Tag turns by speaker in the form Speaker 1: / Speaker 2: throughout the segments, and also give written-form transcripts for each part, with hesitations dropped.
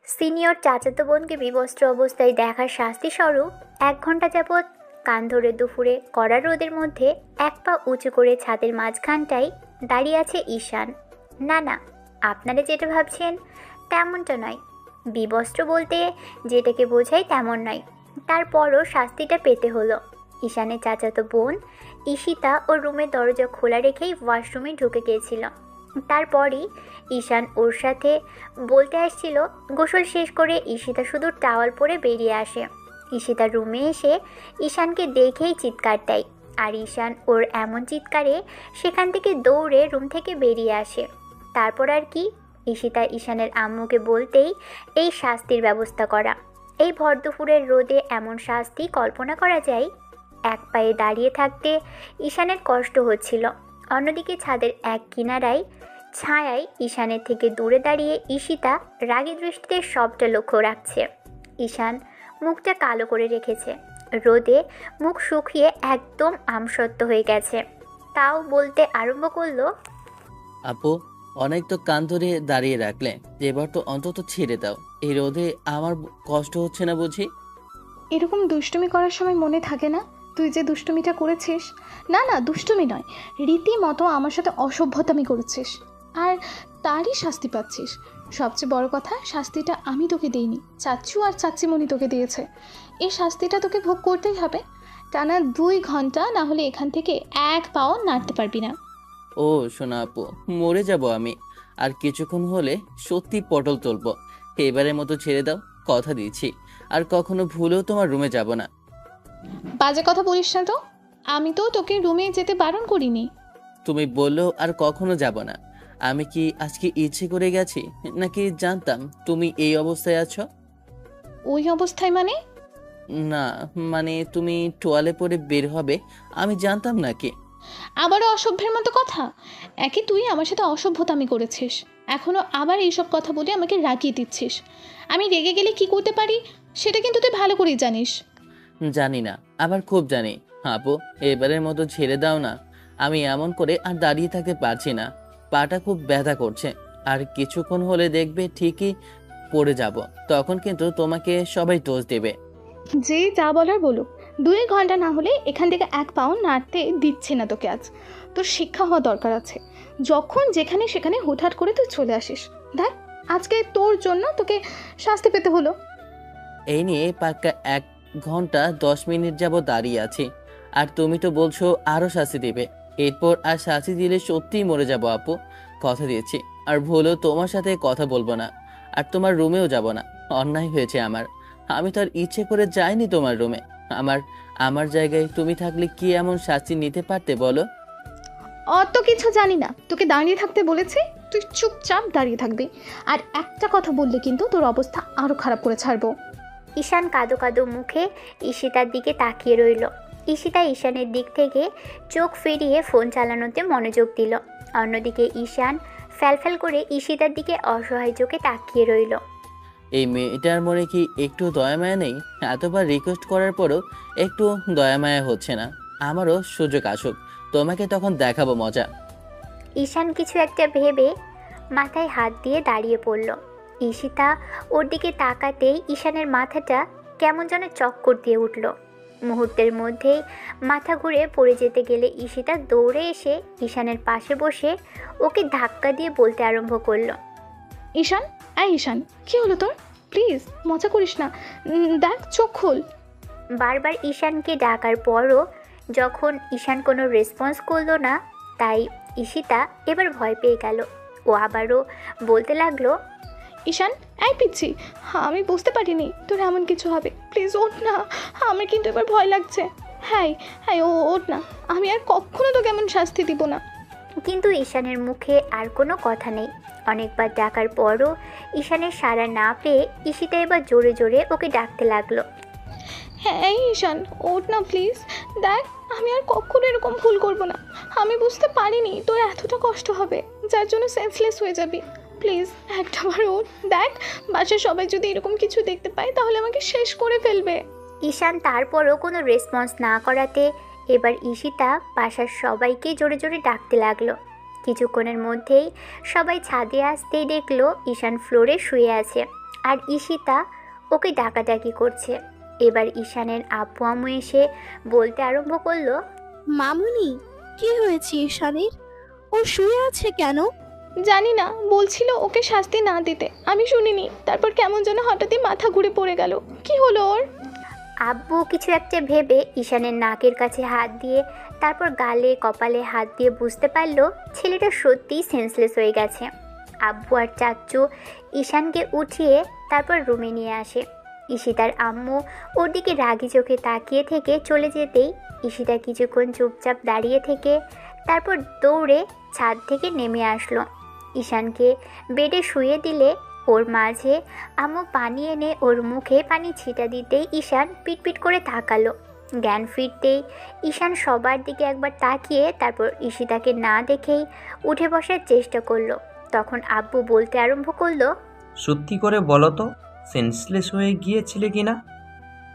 Speaker 1: Senior চাচাতো বোনকে বিবস্ত্র অবস্থায় দেখার শাস্তিস্বরূপ 1 ঘন্টা যাবৎ কান ধরে দুপুরে কড়া রোদের মধ্যে এক পা উঁচু করে ছাদের মাঝখানটায় দাঁড়িয়ে আছে ঈশান। না না, আপনারা যেটা ভাবছেন তেমনটা নয়। বিবস্ত্র বলতে যেটাকে বোঝায় তেমন নয়। তারপরও শাস্তিটা পেতে হলো। ঈশানের চাচাতো বোন ঈশিতা ওর রুমের দরজা খোলা রেখেই ওয়াশরুমে ঢুকে গিয়েছিল। তারপরই ঈশান ওর সাথে বলতে আসছিল। গোসল শেষ করে ঈশিতা শুধু টাওয়াল পরে বেরিয়ে আসে। ঈশিতা রুমে এসে ঈশানকে দেখেই চিৎকার দেয়, আর ঈশান ওর এমন চিৎকারে সেখান থেকে দৌড়ে রুম থেকে বেরিয়ে আসে। তারপর আর কি, ঈশিতা ঈশানের আম্মুকে বলতেই এই শাস্তির ব্যবস্থা করা। এই ভর দুপুরের রোদে এমন শাস্তি কল্পনা করা যায়? এক পায়ে দাঁড়িয়ে থাকতে ঈশানের কষ্ট হচ্ছিল। অন্যদিকে ছাদের এক কিনারায় ছায়ায় ঈশানের থেকে দূরে দাঁড়িয়ে ঈশিতা রাগী দৃষ্টিতে সবটা লক্ষ্য রাখছে। ঈশান মুখটা কালো করে রেখেছে। রোদে মুখ শুকিয়ে একদম আমসত্ব হয়ে গেছে। তাও বলতে আরম্ভ করলো,
Speaker 2: আপু, অনেক তো কান ধরে দাঁড়িয়ে রাখলে, এবার তো অন্তত ছেড়ে দাও। এই রোদে আমার কষ্ট হচ্ছে না বুঝি?
Speaker 3: এরকম দুষ্টুমি করার সময় মনে থাকে না তুই যে দুষ্টুমিটা করেছিস? না না, দুষ্টুমি নয়, রীতিমতো আমার সাথে অসভ্যতামি করেছিস, আর তারই শাস্তি পাচ্ছিস। সবচেয়ে বড় কথা, শাস্তিটা আমি তোকে দেইনি, চাচ্চু আর চাচ্চিমণি তোকে দিয়েছে। এই শাস্তিটা তোকে ভোগ করতেই হবে। টানা 2 ঘন্টা, না হলে এখান থেকে এক পাও নাড়তে পারবি না।
Speaker 2: ও শোনা আপু, মরে যাব আমি। আর কিছুক্ষণ হলে সত্যি পটল তুলবো। এবারের মতো ছেড়ে দাও, কথা দিচ্ছি। আর কখনো ভুলেও তোমার রুমে যাব না।
Speaker 3: বাজে কথা বলিস না তো, আমি তো তোকে রুমে যেতে বারণ করিনি।
Speaker 2: তুমি বললেও আর কখনো যাব না। আমি কি আজকে ইচ্ছে করে গেছি, নাকি জানতাম তুমি এই অবস্থায় আছো?
Speaker 3: ওই অবস্থায় মানে?
Speaker 2: না, মানে তুমি টোয়ালে পরে বের হবে আমি জানতাম নাকি?
Speaker 3: আবারও অসভ্যের মতো কথা। একে তুই আমার সাথে অসভ্যতামি করেছিস, এখনও আবার এইসব কথা বলে আমাকে রাগিয়ে দিচ্ছিস। আমি রেগে গেলে কি করতে পারি সেটা কিন্তু তুই ভালো করেই জানিস।
Speaker 2: জানি না, আবার খুব জানি। আপু, এবারের মতো ছেড়ে দাও না। আমি এমন করে আর দাঁড়িয়ে থাকতে পারছি না। পাটা খুব ব্যথা করছে। আর কিছুক্ষণ হলে দেখবে ঠিকই পড়ে যাব। তখন কিন্তু তোমাকে সবাই দোষ দেবে।
Speaker 3: যে যা বলার বলুক, 2 ঘন্টা না হলে এখান থেকে এক পাও নাড়তে দিচ্ছে না তোকে আজ। তোর শিক্ষা হওয়া দরকার আছে। যখন যেখানে সেখানে হুটহাট করে তুই চলে আসিস। দেখ, আজকে তোর জন্য তোকে শাস্তি পেতে হলো।
Speaker 2: এই নিয়ে পাক্কা 1 ঘন্টা 10 মিনিট যাবত দাঁড়িয়ে আছি। আর তুমি তো বলছো আরো শাস্তি দেবে। এরপর আর শাস্তি দিলে সত্যিই মরে যাব আপু, কথা দিয়েছি। আর ভুলেও তোমার সাথে কথা বলবো না। আর তোমার রুমেও যাব না। অন্যায় হয়েছে আমার। আমি তো আর ইচ্ছে করে যাইনি তোমার রুমে। আমার আমার জায়গায় তুমি থাকলে কি এমন শাস্তি নিতে পারতে বলো?
Speaker 3: অত কিছু জানি না, তোকে দাঁড়িয়ে থাকতে বলেছি, তুই চুপচাপ দাঁড়িয়ে থাকবি। আর একটা কথা বললে কিন্তু তোর অবস্থা আরও খারাপ করে ছাড়বো।
Speaker 1: ঈশান কাঁদো কাঁদো মুখে ঈশিতার দিকে তাকিয়ে রইল। ঈশিতা ঈশানের দিক থেকে চোখ ফিরিয়ে ফোন চালানোতে মনোযোগ দিল। অন্যদিকে ঈশান ফ্যালফ্যাল করে ঈশিতার দিকে অসহায় চোখে তাকিয়ে রইল।
Speaker 2: এই মেয়েটার মনে কি একটু দয়া মায়া নেই? এতবার রিকোয়েস্ট করার পরও একটু দয়া মায়া হচ্ছে না। আমারও সুযোগ আসুক, তোমাকে তখন দেখাবো মজা।
Speaker 1: ঈশান কিছু একটা ভেবে মাথায় হাত দিয়ে দাঁড়িয়ে পড়ল। ঈশিতা ওর দিকে তাকাতেই ঈশানের মাথাটা কেমন যেন চক্কর দিয়ে উঠল। মুহূর্তের মধ্যেই মাথা ঘুরে পড়ে যেতে গেলে ঈশিতা দৌড়ে এসে ঈশানের পাশে বসে ওকে ধাক্কা দিয়ে বলতে আরম্ভ করলো,
Speaker 3: ঈশান, ঈশান, কি হলো তোর? প্লিজ মজা করিস না, দেখ চোখ খোল।
Speaker 1: বারবার ঈশানকে ডাকার পরও যখন ঈশান কোনো রেসপন্স করলো না, তাই ঈশিতা এবার ভয় পেয়ে গেল। ও আবারও বলতে লাগলো,
Speaker 3: ঈশান, পিচ্ছি, আমি বুঝতে পারিনি তোর এমন কিছু হবে। প্লিজ ওঠ না, আমার কিন্তু এবার ভয় লাগছে। হ্যাঁ হ্যাঁ, ওঠ না, আমি আর কখনো তোকে এমন শাস্তি দিব না।
Speaker 1: কিন্তু ঈশানের মুখে আর কোনো কথা নেই। অনেকবার ডাকার পরও ঈশানের সাড়া না পেয়ে ঈশিতা এবার জোরে জোরে ওকে ডাকতে লাগলো,
Speaker 3: হ্যাঁ ঈশান, ওঠ না প্লিজ। দেখ, আমি আর কখনো এরকম ভুল করব না। আমি বুঝতে পারিনি তোর এতটা কষ্ট হবে, যার জন্য সেন্সলেস হয়ে যাবি। প্লিজ একটাবার ওঠ। দেখ, বাসার সবাই যদি এরকম কিছু দেখতে পায় তাহলে আমাকে শেষ করে ফেলবে।
Speaker 1: ঈশান তারপরও কোনো রেসপন্স না করাতে এবার ঈশিতা বাসার সবাইকে জোরে জোরে ডাকতে লাগলো। কিছুক্ষণের মধ্যেই সবাই ছাদে আসতেই দেখলো ঈশান ফ্লোরে শুয়ে আছে আর ঈশিতা ওকে ডাকাডাকি করছে। এবার ঈশানের আব্বু আম্মু এসে বলতে আরম্ভ করলো,
Speaker 4: মামুনি, কি হয়েছে ঈশানের? ও শুয়ে আছে কেন?
Speaker 3: জানি না, বলছিল ওকে শাস্তি না দিতে, আমি শুনিনি। তারপর কেমন যেন হঠাৎই মাথা ঘুরে পড়ে গেল। কি হলো ওর?
Speaker 1: আব্বু কিছু একটা ভেবে ঈশানের নাকের কাছে হাত দিয়ে তারপর গালে কপালে হাত দিয়ে বুঝতে পারল ছেলেটা সত্যিই সেন্সলেস হয়ে গেছে। আব্বু আর চাচ্চু ঈশানকে উঠিয়ে তারপর রুমে নিয়ে আসে। ঈশিতার আম্মু ওর দিকে রাগি চোখে তাকিয়ে থেকে চলে যেতেই ঈশিতা কিছুক্ষণ চুপচাপ দাঁড়িয়ে থেকে তারপর দৌড়ে ছাদ থেকে নেমে আসলো। ঈশানকে বেডে শুয়ে দিলে ওর মাঝে আম্মু পানি এনে ওর মুখে পানি ছিটা দিতেই ঈশান পিটপিট করে তাকালো। জ্ঞান ফিরতেই ঈশান সবার দিকে একবার তাকিয়ে তারপর ঈশিতাকে না দেখেই উঠে বসার চেষ্টা করলো। তখন আব্বু বলতে আরম্ভ করলো,
Speaker 5: সত্যি করে বলো তো, সেন্সলেস হয়ে গিয়েছিলে কিনা?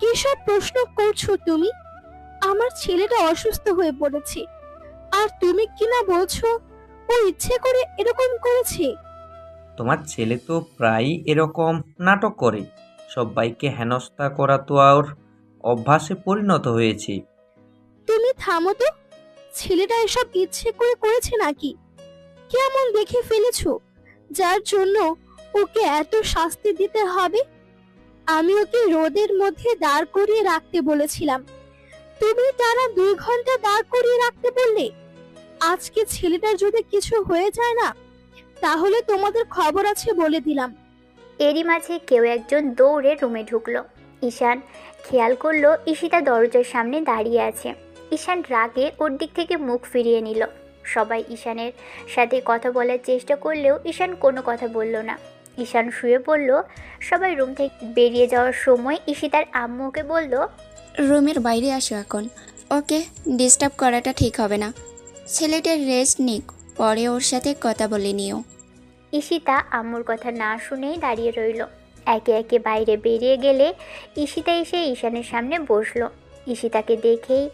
Speaker 4: কি সব প্রশ্ন করছো তুমি? আমার ছেলেটা অসুস্থ হয়ে পড়েছে, আর তুমি কিনা বলছো ও ইচ্ছে করে এরকম করেছে?
Speaker 5: তোমার ছেলে তো প্রায়ই এরকম নাটক করে। সবাইকে হেনস্থা করা তো আর অভ্যাসে পরিণত হয়েছে।
Speaker 4: তুমি থামো তো। ছেলেটা এসব ইচ্ছে করে করেছে নাকি? কেমন দেখে ফেলেছো যার জন্য ওকে এত শাস্তি দিতে হবে? আমি ওকে রোদের মধ্যে দাঁড় করিয়ে রাখতে বলেছিলাম, তুমি টানা 2 ঘন্টা দাঁড় করিয়ে রাখতে বললে। আজকে ছেলেটার যদি কিছু হয়ে যায় না, তাহলে তোমাদের খবর আছে বলে দিলাম।
Speaker 1: এরই মাঝে কেউ একজন দৌড়ে রুমে ঢুকলো। ঈশান খেয়াল করলো ঈশিতা দরজার সামনে দাঁড়িয়ে আছে। ঈশান রাগে ওর দিক থেকে মুখ ফিরিয়ে নিল। সবাই ঈশানের সাথে কথা বলার চেষ্টা করলেও ঈশান কোনো কথা বলল না। ঈশান শুয়ে পড়ল। সবাই রুম থেকে বেরিয়ে যাওয়ার সময় ঈশিতার আম্মু ওকে বলল,
Speaker 6: রুমের বাইরে আসো এখন। ওকে ডিস্টার্ব করাটা ঠিক হবে না। ছেলেটার রেস্ট নিক, পরে ওর সাথে কথা বলে নিও।
Speaker 1: ঈশিতা আম্মুর কথা না শুনেই দাঁড়িয়ে রইল। একে একে বাইরে বেরিয়ে গেলে ঈশিতা এসে ঈশানের সামনে বসলো। ঈশিতাকে দেখেই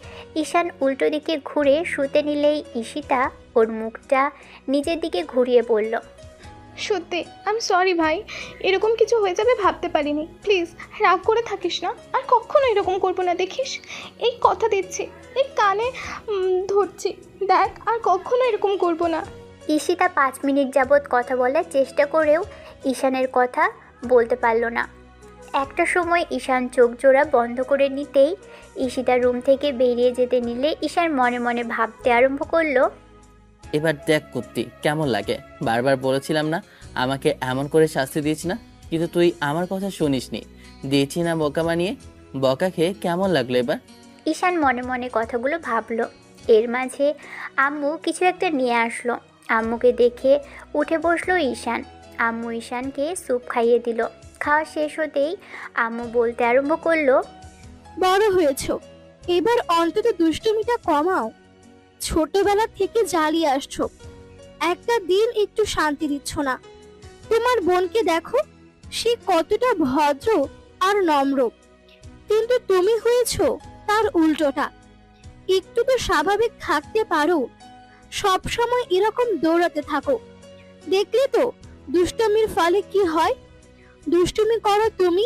Speaker 1: ঈশান উল্টো দিকে ঘুরে শুতে নিলেই ঈশিতা ওর মুখটা নিজের দিকে ঘুরিয়ে বলল,
Speaker 3: সত্যি আমি সরি ভাই, এরকম কিছু হয়ে যাবে ভাবতে পারিনি। প্লিজ রাগ করে থাকিস না, আর কখনো এরকম করবো না, দেখিস। এই কথা দিচ্ছি, এই কানে ধরছি, দেখ আর কখনো এরকম করবো না।
Speaker 1: ঈশিতা 5 মিনিট যাবৎ কথা বলার চেষ্টা করেও ঈশানের কথা বলতে পারল না। একটা সময় ঈশান চোখ জোড়া বন্ধ করে নিতেই ঈশিতা রুম থেকে বেরিয়ে যেতে নিলে ঈশান মনে মনে ভাবতে আরম্ভ করলো,
Speaker 2: এবার দেখ কুত্তি কেমন লাগে। বারবার বলেছিলাম না আমাকে এমন করে শাস্তি দিস না, কিন্তু তুই আমার কথা শুনিসনি। দিয়েছি না বোকা বানিয়ে। বকা খেয়ে কেমন লাগলো এবার?
Speaker 1: ঈশান মনে মনে কথাগুলো ভাবলো। এর মাঝে আম্মু কিছু একটা নিয়ে আসলো। আম্মুকে দেখে উঠে বসলো ঈশান। আম্মু ঈশানকে স্যুপ খাইয়ে দিল। খাওয়া শেষ হতেই আম্মু বলতে আরম্ভ করলো,
Speaker 4: বড় হয়েছো, এবার অন্তত দুষ্টুমিটা কমাও। ছোটবেলা থেকে জ্বালিয়ে আসছো, একটা দিন একটু শান্তি দিচ্ছ না। তোমার বোনকে দেখো, সে কতটা ভদ্র আর নম্র, কিন্তু তুমি হয়েছো তার উল্টোটা। একটু তো স্বাভাবিক থাকতে পারো। সব সময় এরকম দৌড়াতে থাকো, দেখলে তো দুষ্টুমির ফলে কি হয়। দুষ্টুমি করো তুমি,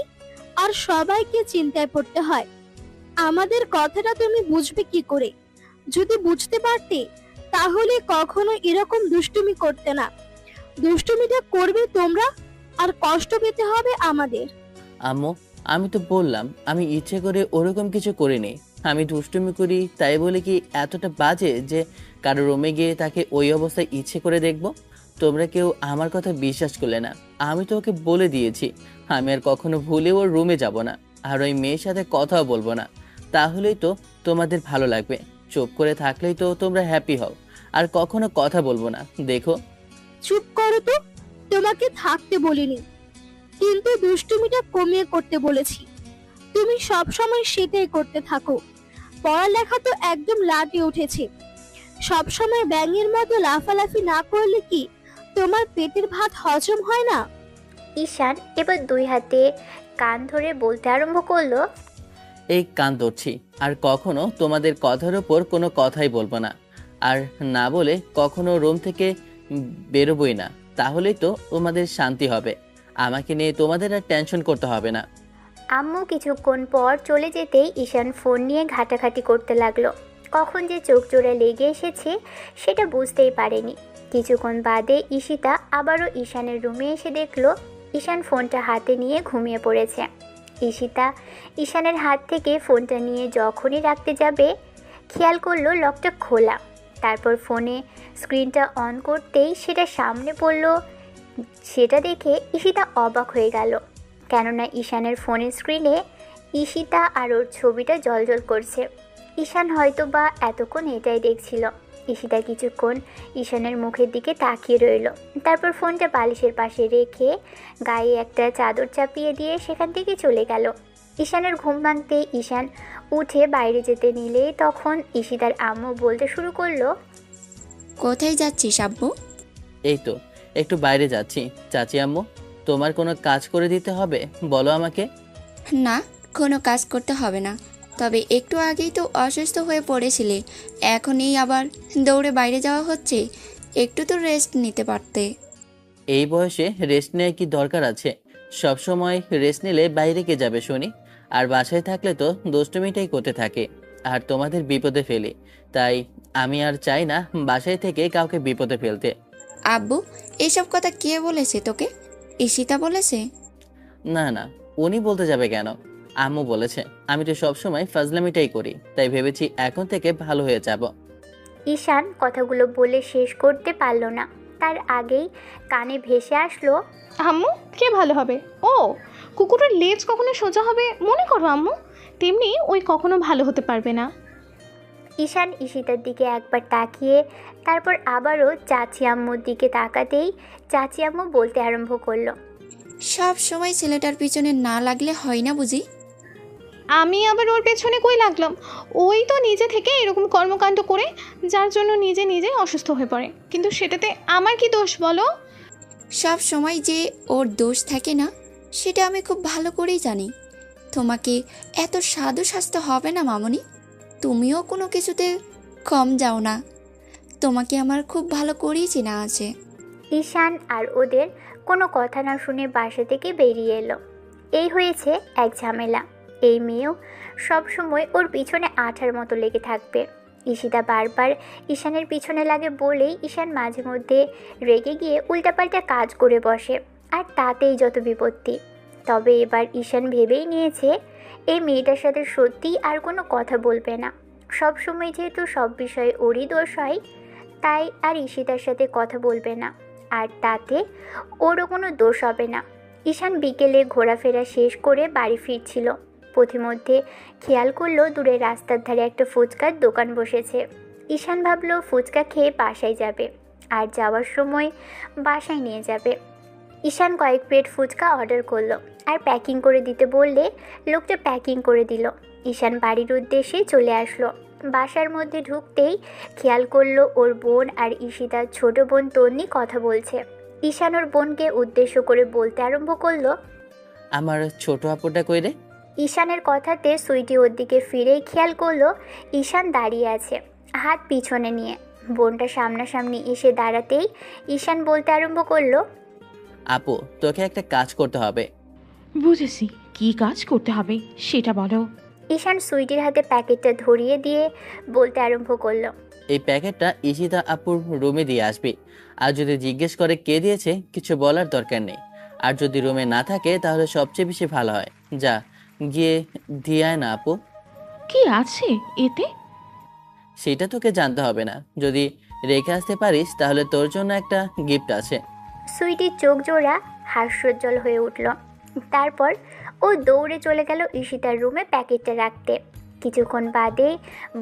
Speaker 4: আর সবাইকে চিন্তায় পড়তে হয়। আমাদের কথাটা তুমি বুঝবে কি করে? যদি বুঝতে পারতে তাহলে কখনো এরকম দুষ্টুমি করতে না। দুষ্টুমিটা করবে তোমরা, আর কষ্ট পেতে হবে আমাদের।
Speaker 2: আম্মু, আমি তো বললাম আমি ইচ্ছে করে ওরকম কিছু করিনি। আমি দুষ্টুমি করি তাই বলে কি এতটা বাজে যে কারো রুমে গিয়ে তাকে ওই অবস্থায় ইচ্ছে করে দেখব? তোমরা কেউ আমার কথা বিশ্বাস করলে না। আমি তো ওকে বলে দিয়েছি আমি আর কখনো ভুলে ওর রুমে যাব না, আর ওই মেয়ের সাথে কথাও বলবো না। তাহলেই তো তোমাদের ভালো লাগবে। চুপ করে থাকলেই তো তোমরা হ্যাপি হও। আর কখনো কথা বলবো না, দেখো।
Speaker 4: চুপ করো তো, তোমাকে থাকতে বলিনি, কিন্তু দুষ্টুমিটা কমিয়ে করতে বলেছি। তুমি সব সময় সেটাই করতে থাকো। পড়ালেখা তো একদম লাটে উঠেছে। সব সময় ব্যাঙের মতো লাফালাফি না করলে কি তোমার পেটের ভাত হজম হয় না?
Speaker 1: ঈশান এবার 2 হাতে কান ধরে বলতে আরম্ভ করলো,
Speaker 2: এই কান ধরছি, আর কখনো তোমাদের কথার ওপর কোনো কথাই বলবো না। আর না বলে কখনো রুম থেকে বেরোবই না, তাহলেই তো তোমাদের শান্তি হবে। আমাকে নিয়ে তোমাদের আর টেনশন করতে হবে না।
Speaker 1: আম্মু কিছুক্ষণ পর চলে যেতেই ঈশান ফোন নিয়ে ঘাটাঘাটি করতে লাগলো। কখন যে চোখ জোড়া লেগে এসেছে সেটা বুঝতেই পারেনি। কিছুক্ষণ বাদে ঈশিতা আবারও ঈশানের রুমে এসে দেখলো ঈশান ফোনটা হাতে নিয়ে ঘুমিয়ে পড়েছে। ঈশিতা ঈশানের হাত থেকে ফোনটা নিয়ে যখনই রাখতে যাবে খেয়াল করলো লকটা খোলা। তারপর ফোনে স্ক্রিনটা অন করতেই সেটা সামনে পড়ল। সেটা দেখে ঈশিতা অবাক হয়ে গেল, কেননা ঈশানের ফোনের স্ক্রিনে ঈশিতা আর ওর ছবিটা জ্বলজ্বল করছে। ঈশান হয়তো বা এতক্ষণ এটাই দেখছিল। ঈশিতা কিছুক্ষণ ঈশানের মুখের দিকে তাকিয়ে রইল, তারপর ফোনটা বালিশের পাশে রেখে গায়ে একটা চাদর চাপিয়ে দিয়ে সেখান থেকে চলে গেল। ঈশানের ঘুম ভাঙতে ঈশান উঠে বাইরে যেতে নিলে তখন ঈশিতার আম্মু বলতে শুরু করলো,
Speaker 6: কোথায় যাচ্ছিস আব্বু?
Speaker 2: এই তো একটু বাইরে যাচ্ছি। চাচি আম্মু, তোমার কোনো কাজ করে দিতে হবে? বলো আমাকে।
Speaker 6: না, কোনো কাজ করতে হবে না, তবে একটু আগেই তো অসুস্থ হয়ে পড়েছিলে, এখনই আবার দৌড়ে বাইরে যাওয়া হচ্ছে, একটু তো রেস্ট নিতে পারতে।
Speaker 2: এই বয়সে রেস্ট নেওয়ার কি দরকার আছে? সব সময় রেস্ট নিলে বাইরে কে যাবে শুনি? আর বাসায় থাকলে তো দুষ্টুমিটাই করতে থাকে আর তোমাদের বিপদে ফেলি। তাই আমি আর চাই না বাসায় থেকে কাউকে বিপদে ফেলতে।
Speaker 6: আব্বু, এসব কথা কে বলেছে তোকে? ঈশিতা বলেছে?
Speaker 2: না না, উনি বলতে যাবে কেন? আম্মু বলেছে। আমি তো সবসময় ফাজলামিটাই করি, তাই ভেবেছি এখন থেকে ভালো হয়ে যাব।
Speaker 1: ঈশান কথাগুলো বলে শেষ করতে পারল না, তার আগেই কানে ভেসে আসলো,
Speaker 3: আম্মু কে ভালো হবে? ও, কুকুরের লেজ কখনো সোজা হবে মনে করো আম্মু, তেমনি ওই কখনো ভালো হতে পারবে না।
Speaker 1: ঈশান ঈশিতার দিকে একবার তাকিয়ে তারপর আবারও চাচি আম্মুর দিকে তাকাতেই চাচি আম্মু বলতে আরম্ভ করলো,
Speaker 6: সব সময় ছেলেটার পিছনে না লাগলে হয় না বুঝি?
Speaker 3: আমি আবার ওর পেছনে কই লাগলাম? ওই তো নিজে থেকে এরকম কর্মকাণ্ড করে যার জন্য নিজে নিজে অসুস্থ হয়ে পড়ে, কিন্তু সেটাতে আমার কি দোষ বলো?
Speaker 6: সব সময় যে ওর দোষ থাকে না সেটা আমি খুব ভালো করেই জানি। তোমাকে এত সাধু সাজতে হবে না মামনি, তুমিও কোনো কিছুতে কম যাও না, তোমাকে আমার খুব ভালো করেই চেনা আছে।
Speaker 1: ঈশান আর ওদের কোনো কথা না শুনে বাসা থেকে বেরিয়ে এলো। এই হয়েছে এক ঝামেলা। এই মেয়েও সব সময় ওর পিছনে আঠার মতো লেগে থাকবে। ঈশিতা বারবার ঈশানের পিছনে লাগে বলেই ঈশান মাঝে মধ্যে রেগে গিয়ে উল্টাপাল্টা কাজ করে বসে, আর তাতেই যত বিপত্তি। তবে এবার ঈশান ভেবেই নিয়েছে এই মেয়েটার সাথে সত্যিই আর কোনো কথা বলবে না। সব সময় যেহেতু সব বিষয়ে ওরই দোষ হয়, তাই আর ঈশিতার সাথে কথা বলবে না, আর তাতে ওরও কোনো দোষ হবে না। ঈশান বিকেলে ঘোরাফেরা শেষ করে বাড়ি ফিরছিল। পথিমধ্যে খেয়াল করলো দূরে রাস্তার ধারে একটা ফুচকার দোকান বসেছে। ঈশান ভাবলো ফুচকা খেয়ে বাসায় যাবে, আর যাওয়ার সময় বাসায় নিয়ে যাবে। ঈশান কয়েক প্লেট ফুচকা অর্ডার করলো আর প্যাকিং করে দিতে বললে লোকটা প্যাকিং করে দিল। ঈশান বাড়ির উদ্দেশ্যে চলে আসলো। বাসার মধ্যে ঢুকতেই খেয়াল করলো ওর বোন আর ঈশিতার ছোট বোন তন্নি কথা বলছে। ঈশান ওর বোনকে উদ্দেশ্য করে বলতে আরম্ভ করলো,
Speaker 2: আমার ছোট আপুটা কই রে?
Speaker 1: ঈশানের কথাতে সুইটি ওর দিকে ফিরেই খেয়াল করলো ঈশান দাঁড়িয়ে আছে হাত পিছনে নিয়ে। বোনটা সামনাসামনি এসে দাঁড়াতেই ঈশান বলতে আরম্ভ করলো,
Speaker 2: আপু, তোকে একটা কাজ করতে হবে।
Speaker 7: বুঝেছি, কি কাজ করতে হবে সেটা বলো।
Speaker 1: ঈশান সুইটির হাতে প্যাকেটটা ধরিয়ে দিয়ে বলতে আরম্ভ করলো,
Speaker 2: এই প্যাকেটটা ঈশিতা আপুর রুমে দিয়ে আসবি। আর যদি জিজ্ঞেস করে কে দিয়েছে, কিছু বলার দরকার নেই। আর যদি রুমে না থাকে তাহলে সবচেয়ে বেশি ভালো হয়। যা গিয়ে দিয়ে আয় না আপু।
Speaker 7: কি আছে এতে?
Speaker 2: সেটা তোকে জানতে হবে না। যদি রেখে আসতে পারিস তাহলে তোর জন্য একটা গিফট আছে।
Speaker 1: সুইটির চোখ জোড়া হাস্যোজ্জ্বল হয়ে উঠল। তারপর ও দৌড়ে চলে গেল ঈশিতার রুমে প্যাকেটটা রাখতে। কিছুক্ষণ বাদে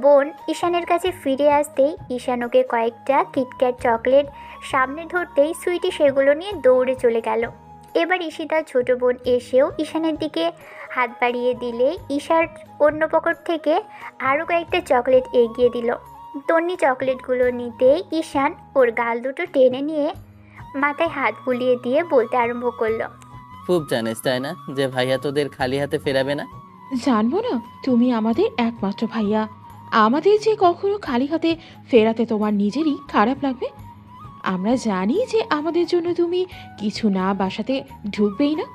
Speaker 1: বোন ঈশানের কাছে ফিরে আসতেই ঈশান ওকে কয়েকটা কিটক্যাট চকলেট সামনে ধরতেই সুইটি সেগুলো নিয়ে দৌড়ে চলে গেল। এবার ঈশিতার ছোট বোন এসেও ঈশানের দিকে হাত বাড়িয়ে দিলে ঈশার অন্য পকেট থেকে আরও কয়েকটা চকলেট এগিয়ে দিল। তন্নি চকলেটগুলো নিতেই ঈশান ওর গাল দুটো টেনে নিয়ে মাথায় হাত বুলিয়ে দিয়ে বলতে আরম্ভ করলো,
Speaker 2: খুব জানিস তাই না যে ভাইয়া তোদের খালি হাতে ফেরাবে না?
Speaker 7: জানবো না, তুমি আমাদের একমাত্র ভাইয়া। আমাদের যে কখনো খালি হাতে ফেরাতে তোমার নিজেরই খারাপ লাগবে। আমরা জানি যে আমাদের জন্য তুমি কিছু না বাসাতে ঢুকবেই না।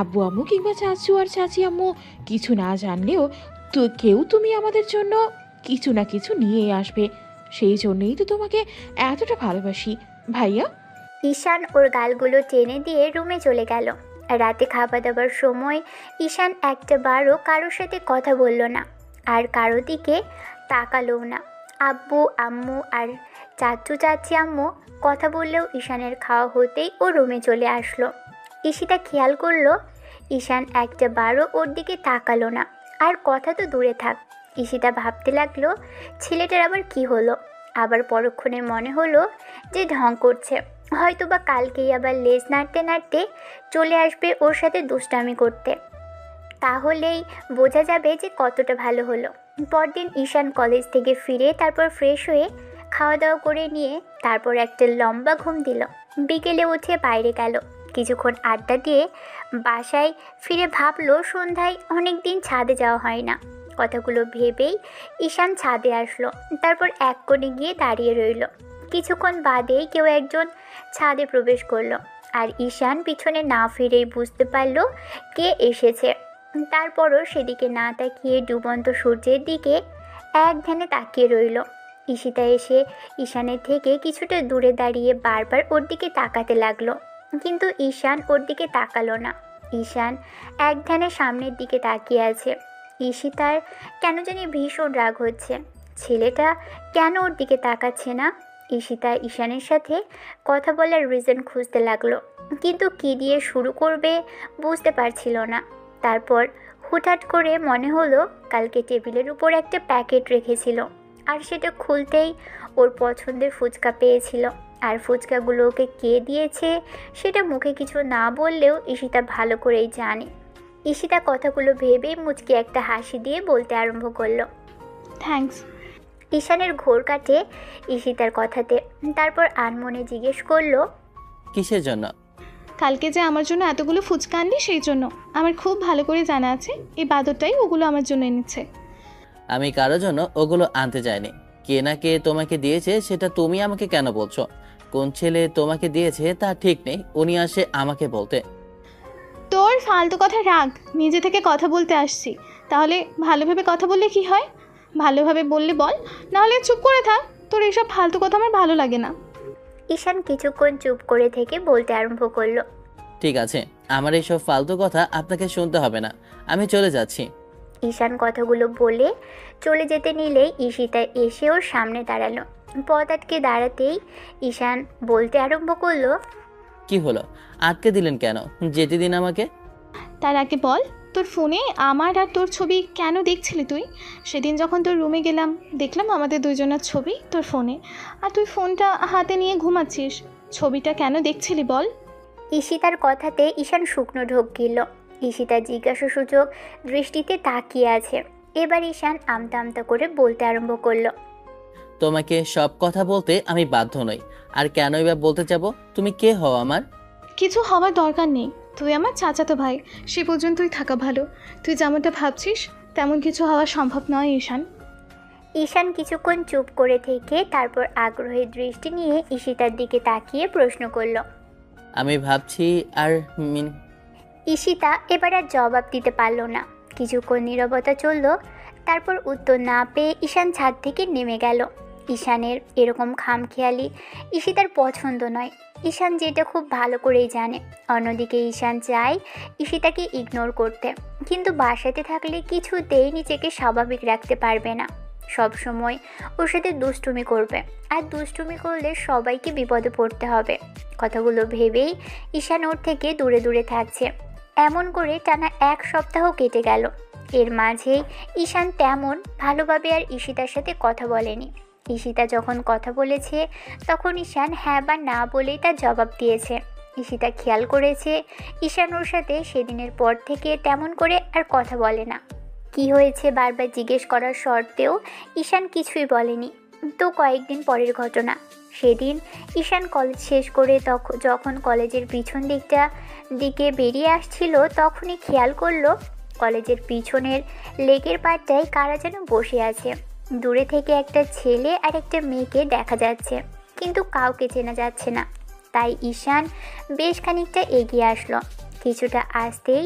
Speaker 7: আব্বু আম্মু কিংবা চাচু আর চাচি আম্মু কিছু না জানলেও তো তুমি আমাদের জন্য কিছু না কিছু নিয়ে আসবে। সেই জন্যই তো তোমাকে এতটা ভালোবাসি ভাইয়া।
Speaker 1: ঈশান ওর গালগুলো টেনে দিয়ে রুমে চলে গেল। রাতে খাওয়া দাবার সময় ঈশান একটাবারও কারোর সাথে কথা বলল না, আর কারো দিকে তাকালোও না। আব্বু আম্মু আর চাচু চাচি আম্মু কথা বললেও ঈশানের খাওয়া হতেই ও রুমে চলে আসলো। ঈশিতা খেয়াল করলো ঈশান একটাবারও ওর দিকে তাকালো না, আর কথা তো দূরে থাক। ঈশিতা ভাবতে লাগলো ছেলেটার আবার কি হলো। আবার পরক্ষণে মনে হলো যে ঢং করছে, হয়তোবা কালকেই আবার লেজ নাড়তে নাড়তে চলে আসবে ওর সাথে দুষ্টামি করতে। তাহলেই বোঝা যাবে যে কতটা ভালো হলো। পরদিন ঈশান কলেজ থেকে ফিরে তারপর ফ্রেশ হয়ে খাওয়া দাওয়া করে নিয়ে তারপর একটা লম্বা ঘুম দিল। বিকেলে উঠে বাইরে গেল, কিছুক্ষণ আড্ডা দিয়ে বাসায় ফিরে ভাবলো সন্ধ্যায় অনেক দিন ছাদে যাওয়া হয় না। কথাগুলো ভেবেই ঈশান ছাদে আসলো। তারপর এক কোণে গিয়ে দাঁড়িয়ে রইল। কিছুক্ষণ বাদেই কেউ একজন ছাদে প্রবেশ করলো, আর ঈশান পিছনে না ফিরেই বুঝতে পারল কে এসেছে। তারপরও সেদিকে না তাকিয়ে ডুবন্ত সূর্যের দিকে এক ধ্যানে তাকিয়ে রইল। ঈশিতা এসে ঈশানের থেকে কিছুটা দূরে দাঁড়িয়ে বারবার ওর দিকে তাকাতে লাগলো, কিন্তু ঈশান ওর দিকে তাকালো না। ঈশান এক ধ্যানে সামনের দিকে তাকিয়ে আছে। ঈশিতার কেন জানি ভীষণ রাগ হচ্ছে, ছেলেটা কেন ওর দিকে তাকাচ্ছে না। ঈশিতা ঈশানের সাথে কথা বলার রিজন খুঁজতে লাগলো, কিন্তু কী দিয়ে শুরু করবে বুঝতে পারছিল না। তারপর হুটহাট করে মনে হলো কালকে টেবিলের উপর একটা প্যাকেট রেখেছিল, আর সেটা খুলতেই ওর পছন্দের ফুচকা পেয়েছিল। আর ফুচকাগুলো ওকে কে দিয়েছে সেটা মুখে কিছু না বললেও ঈশিতা ভালো করেই জানে। ঈশিতা কথাগুলো ভেবেই মুচকি একটা হাসি দিয়ে বলতে আরম্ভ করলো,
Speaker 3: থ্যাঙ্কস।
Speaker 1: ঈশানের ঘোর কাটে ঈশিতার কথাতে। তারপর আনমনে জিজ্ঞেস করলো,
Speaker 2: কিসের জন্য?
Speaker 3: কালকে যে আমার জন্য এতগুলো ফুচকা আনলি সেই জন্য। আমার খুব ভালো করে জানা আছে এই বাদরটাই ওগুলো আমার জন্য এনেছে।
Speaker 2: আমি কারোর জন্য ওগুলো আনতে যাইনি। কে না কে তোমাকে দিয়েছে সেটা তুমি আমাকে কেন বলছো? কোন ছেলে তোমাকে দিয়েছে তা ঠিক নেই, উনি আসে আমাকে বলতে।
Speaker 3: তোর ফালতু কথা রাখ, নিজে থেকে কথা বলতে আসছি। তাহলে ভালোভাবে কথা বললে কি হয়? ভালোভাবে বললে বল, নাহলে চুপ করে থাক। তোর এইসব ফালতু কথা আমার ভালো লাগে না।
Speaker 1: ঈশান কিছুক্ষণ চুপ করে থেকে বলতে আরম্ভ করলো,
Speaker 2: ঠিক আছে, আমার এইসব ফালতু কথা আপনাকে শুনতে হবে না, আমি চলে যাচ্ছি।
Speaker 1: ঈশান কথাগুলো বলে চলে যেতে নিলেই ঈশিতা এসে ওর সামনে দাঁড়ালো। পথ আটকে দাঁড়াতেই ঈশান বলতে আরম্ভ করলো,
Speaker 2: কি হলো, আটকে দিলেন কেন? যেতে দিন আমাকে।
Speaker 3: তার আগে বল, তোর ফোনে আমার আর তোর ছবি কেন দেখছিলি তুই? সেদিন যখন তোর রুমে গেলাম দেখলাম আমাদের দুজনের ছবি তোর ফোনে, আর তুই ফোনটা হাতে নিয়ে ঘুমাচ্ছিস। ছবিটা কেন দেখছিলি বল?
Speaker 1: ঈশিতার কথাতে ঈশান শুকনো ঢোক গিলল। ঈশিতা জিজ্ঞাসাসূচক দৃষ্টিতে তাকিয়ে আছে। এবার ঈশান আমতা আমতা করে বলতে আরম্ভ করলো,
Speaker 2: তোমাকে সব কথা বলতে আমি বাধ্য নই, আর কেনই বা বলতে যাব? তুমি কে হও আমার?
Speaker 3: কিছু হওয়ার দরকার নেই, তুই আমার চাচাতো ভাই, সে পর্যন্তই থাকা ভালো। তুই যেমনটা ভাবছিস তেমন কিছু হওয়া সম্ভব নয় ঈশান।
Speaker 1: ঈশান কিছুক্ষণ চুপ করে থেকে তারপর আগ্রহী দৃষ্টি নিয়ে ঈশিতার দিকে তাকিয়ে প্রশ্ন করলো,
Speaker 2: আমি ভাবছি আর
Speaker 1: ঈশিতা এবার আর জবাব দিতে পারল না। কিছুক্ষণ নীরবতা চলল। তারপর উত্তর না পেয়ে ঈশান ছাদ থেকে নেমে গেল। ঈশানের এরকম খামখেয়ালি ঈশিতার পছন্দ নয়, ঈশান যেটা খুব ভালো করেই জানে। অন্যদিকে ঈশান চায় ঈশিতাকে ইগনোর করতে, কিন্তু বাসাতে থাকলে কিছুতেই নিজেকে স্বাভাবিক রাখতে পারবে না। সব সময় ওর সাথে দুষ্টুমি করবে, আর দুষ্টুমি করলে সবাইকে বিপদে পড়তে হবে। কথাগুলো ভেবেই ঈশান ওর থেকে দূরে দূরে থাকছে। এমন করে টানা 1 সপ্তাহ কেটে গেল। এর মাঝেই ঈশান তেমন ভালোভাবে আর ঈশিতার সাথে কথা বলেনি। ঈশিতা যখন কথা বলেছে তখন ঈশান হ্যাঁ বা না বলেই তার জবাব দিয়েছে। ঈশিতা খেয়াল করেছে ঈশান ওর সাথে সেদিনের পর থেকে তেমন করে আর কথা বলে না। কি হয়েছে বারবার জিজ্ঞেস করার সত্ত্বেও ঈশান কিছুই বলেনি। তো কয়েকদিন পরের ঘটনা, সেদিন ঈশান কলেজ শেষ করে যখন কলেজের পিছন দিকে বেরিয়ে আসছিল তখনই খেয়াল করলো কলেজের পিছনের লেকের পাড়টায় কারা যেন বসে আছে। দূরে থেকে একটা ছেলে আর একটা মেয়েকে দেখা যাচ্ছে। কিন্তু কাউকে চেনা যাচ্ছে না। তাই ঈশান বেশ খানিকটা এগিয়ে আসলো। কিছুটা আসতেই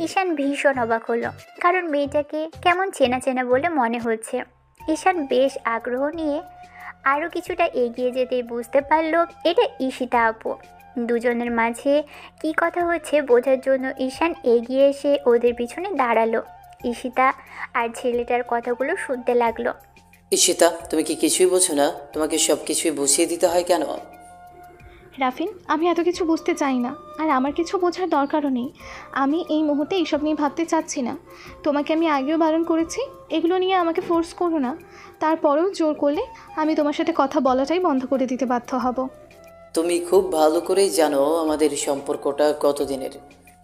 Speaker 1: ঈশান ভীষণ অবাক হলো, কারণ মেয়েটাকে কেমন চেনা চেনা বলে মনে হচ্ছে। ঈশান বেশ আগ্রহ নিয়ে আরও কিছুটা এগিয়ে যেতেই বুঝতে পারলো এটা ঈশিতা আপু। দুজনের মাঝে কী কথা হচ্ছে বোঝার জন্য ঈশান এগিয়ে এসে ওদের পিছনে দাঁড়ালো। ঈশিতা আর ছেলেটার কথাগুলো শুনতে লাগলো।
Speaker 8: ঈশিতা, তুমি কি কিছুই বোঝো না? তোমাকে সব কিছুই বুঝিয়ে দিতে হয় কেন?
Speaker 3: রাফিন, আমি এত কিছু বুঝতে চাই না, আর আমার কিছু বোঝার দরকারও নেই। আমি এই মুহূর্তে এইসব নিয়ে ভাবতে চাচ্ছি না। তোমাকে আমি আগেও বারণ করেছি, এগুলো নিয়ে আমাকে ফোর্স করো না। তারপরেও জোর করলে আমি তোমার সাথে কথা বলাটাই বন্ধ করে দিতে বাধ্য হব।
Speaker 8: তুমি খুব ভালো করেই জানো আমাদের সম্পর্কটা কতদিনের।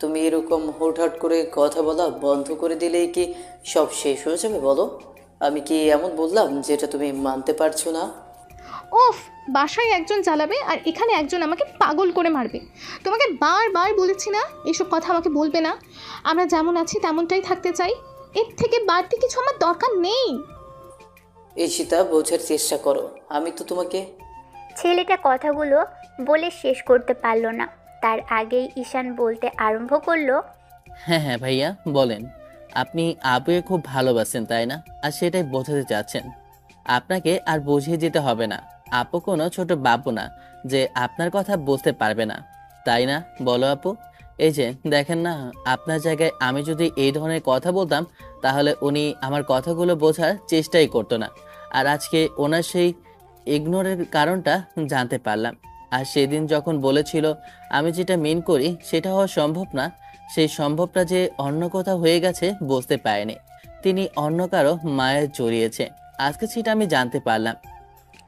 Speaker 8: তুমি এরকম হুটহাট করে কথা বলা বন্ধ করে দিলেই কি সব শেষ হয়ে যাবে বলো? আমি কি এমন বললাম যেটা তুমি মানতে পারছো না?
Speaker 3: ওফ, বাসায় একজন জ্বালাবে আর এখানে একজন আমাকে পাগল করে মারবে। তোমাকে বারবার বলেছি না এসব কথা আমাকে বলবে না। আমরা যেমন আছি তেমনটাই থাকতে চাই, এর থেকে বাড়তি কিছু আমার দরকার নেই।
Speaker 8: ঈশিতা, বোঝার চেষ্টা করো। আমি তো তোমাকে...
Speaker 1: ছেলেটা কথাগুলো বলে শেষ করতে পারলো না, তার আগেই ঈশান বলতে আরম্ভ করলো।
Speaker 2: হ্যাঁ হ্যাঁ ভাইয়া বলেন, আপনি আপুকে খুব ভালোবাসেন তাই না? আর সেটাই বোঝাতে চাচ্ছেন। আপনাকে আর বুঝিয়ে দিতে হবে না, আপু কোনো ছোট বাবু না যে আপনার কথা বুঝতে পারবে না, তাই না বলো আপু? এই যে দেখেন না, আপনার জায়গায় আমি যদি এই ধরনের কথা বলতাম তাহলে উনি আমার কথাগুলো বোঝার চেষ্টাই করতো না। আর আজকে ওনার সেই ইগনোরের কারণটা জানতে পারলাম। আর সেদিন যখন বলেছিল আমি যেটা মেন করি সেটা হওয়া সম্ভব না, সেই সম্ভবটা যে অন্য কোথাও হয়ে গেছে বুঝতে পারেনি। তিনি অন্য কারো মায়ের জড়িয়েছে, আজকে সেটা আমি জানতে পারলাম।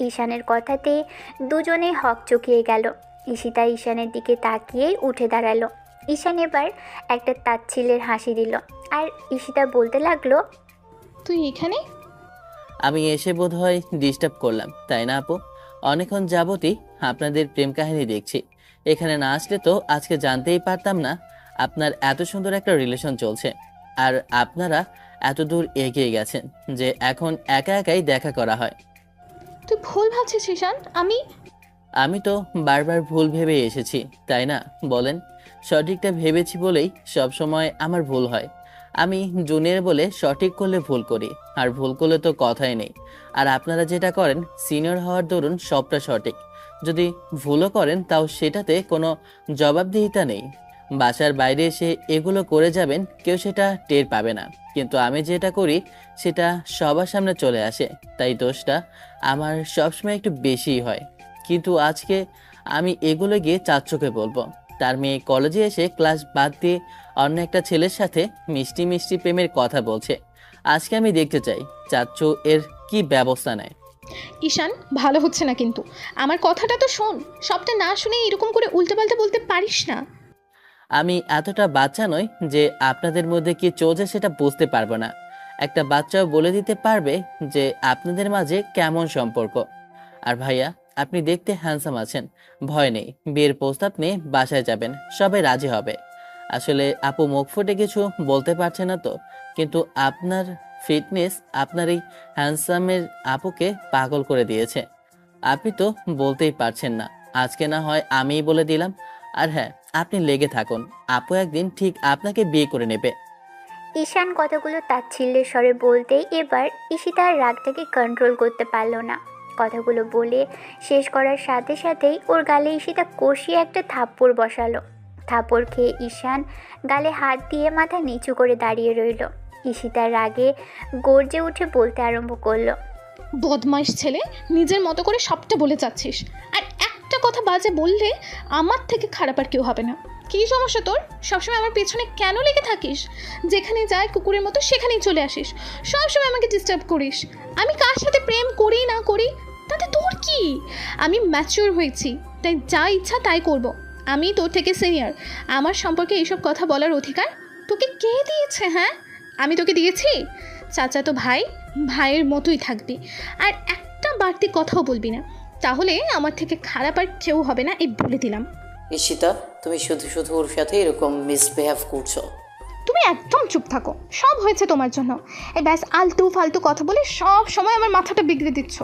Speaker 1: ঈশানের কথাতে দুজনেই হকচকিয়ে গেল। ঈশিতা ঈশানের দিকে তাকিয়েই উঠে দাঁড়ালো। ঈশান এবার একটা তাচ্ছিল্যের হাসি দিল, আর ঈশিতা বলতে লাগলো।
Speaker 3: তুই এখানে?
Speaker 2: আমি এসে বোধহয় ডিস্টার্ব করলাম তাই না আপু? অনেকক্ষণ যাবতই আপনাদের প্রেম কাহিনী দেখছি, এখানে না আসলে তো আজকে জানতেই পারতাম না আপনার এত সুন্দর একটা রিলেশন চলছে। আর আপনারা এত দূর এগিয়ে গেছেন যে এখন একা একাই দেখা করা হয়।
Speaker 3: তুই ভুল ভাবছিস ঈশান।
Speaker 2: আমি তো বারবার ভুল ভেবে এসেছি তাই না বলেন? সঠিকটা ভেবেছি বলেই সব সময় আমার ভুল হয়। আমি জুনিয়র বলে সঠিক করলে ভুল করি, আর ভুল করলে তো কথাই নেই। আর আপনারা যেটা করেন সিনিয়র হওয়ার দরুন সবটা সঠিক, যদি ভুলও করেন তাও সেটাতে কোনো জবাবদিহিতা নেই। বাসার বাইরে এসে এগুলো করে যাবেন, কেউ সেটা টের পাবে না, কিন্তু আমি যেটা করি সেটা সবার সামনে চলে আসে, তাই দোষটা আমার সবসময় একটু বেশিই হয়। কিন্তু আজকে আমি এগুলো গিয়ে চাচ্চুকে বলবো তার মেয়ে কলেজে এসে ক্লাস বাদ দিয়ে অন্য একটা ছেলের সাথে মিষ্টি মিষ্টি প্রেমের কথা বলছে। আজকে আমি দেখতে চাই চাচ্চু এর কি ব্যবস্থা নেয়।
Speaker 3: ঈশান, ভালো হচ্ছে না কিন্তু। আমার কথাটা তো শোন, সবটা না শুনে এরকম করে উল্টোপাল্টা বলতে পারিস না।
Speaker 2: আমি এতটা বাচ্চা নই যে আপনাদের মধ্যে কি চলছে সেটা বুঝতে পারবো না। একটা বাচ্চাও বলে দিতে পারবে যে আপনাদের মাঝে কেমন সম্পর্ক। আর ভাইয়া, আপনি দেখতে হ্যান্ডসাম আছেন, ভয় নেই, বিয়ের প্রস্তাব নিয়ে বাসায় যাবেন, সবাই রাজি হবে। আসলে আপু মুখ ফুটে কিছু বলতে পারছে না তো, কিন্তু আপনার ফিটনেস আপনার এই হ্যান্ডসামের আপুকে পাগল করে দিয়েছে। আপনি তো বলতেই পারছেন না, আজকে না হয় আমিই বলে দিলাম। আর হ্যাঁ, আপনি লেগে থাকুন, আপু একদিন ঠিক আপনাকে বিয়ে করে নেবে।
Speaker 1: ঈশান কথাগুলো তাচ্ছিল্যের স্বরে বলতেই এবার ঈশিতার রাগটাকে কন্ট্রোল করতে পারল না। কথাগুলো বলে শেষ করার সাথে সাথেই ওর গালে ঈশিতা কষিয়ে একটা থাপ্পড় বসালো। থাপ্পড় খেয়ে ঈশান গালে হাত দিয়ে মাথা নিচু করে দাঁড়িয়ে রইল। ঈশিতার রাগে গর্জে উঠে বলতে আরম্ভ করলো।
Speaker 3: বদমাইশ ছেলে, নিজের মতো করে সবটা বলে যাচ্ছিস, আর একটা কথা বাজে বললে আমার থেকে খারাপ আর কেউ হবে না। কী সমস্যা তোর? সবসময় আমার পেছনে কেন লেগে থাকিস? যেখানে যায় কুকুরের মতো সেখানেই চলে আসিস, সবসময় আমাকে ডিস্টার্ব করিস। আমি কার সাথে প্রেম করি না করি তাতে তোর কি? আমি ম্যাচিওর হয়েছি, তাই যা ইচ্ছা তাই করব। আমি তোর থেকে সিনিয়র, আমার সম্পর্কে এইসব কথা বলার অধিকার তোকে কে দিয়েছে? হ্যাঁ, আমি তোকে দিয়েছি? চাচাতো ভাই, ভাইয়ের মতোই থাকবি, আর একটা বাড়তি কথাও বলবি না, তাহলে আমার থেকে খারাপ আর কেউ হবে না, এই বলে দিলাম।
Speaker 8: ঈশিতা, তুমি শুধু শুধু ওর সাথে এরকম মিসবিহেভ করছো।
Speaker 3: তুমি একদম চুপ থাকো, সব হয়েছে তোমার জন্য। এই ব্যাস আলতু ফালতু কথা বলে সব সময় আমার মাথাটা বিগড়ে দিচ্ছ।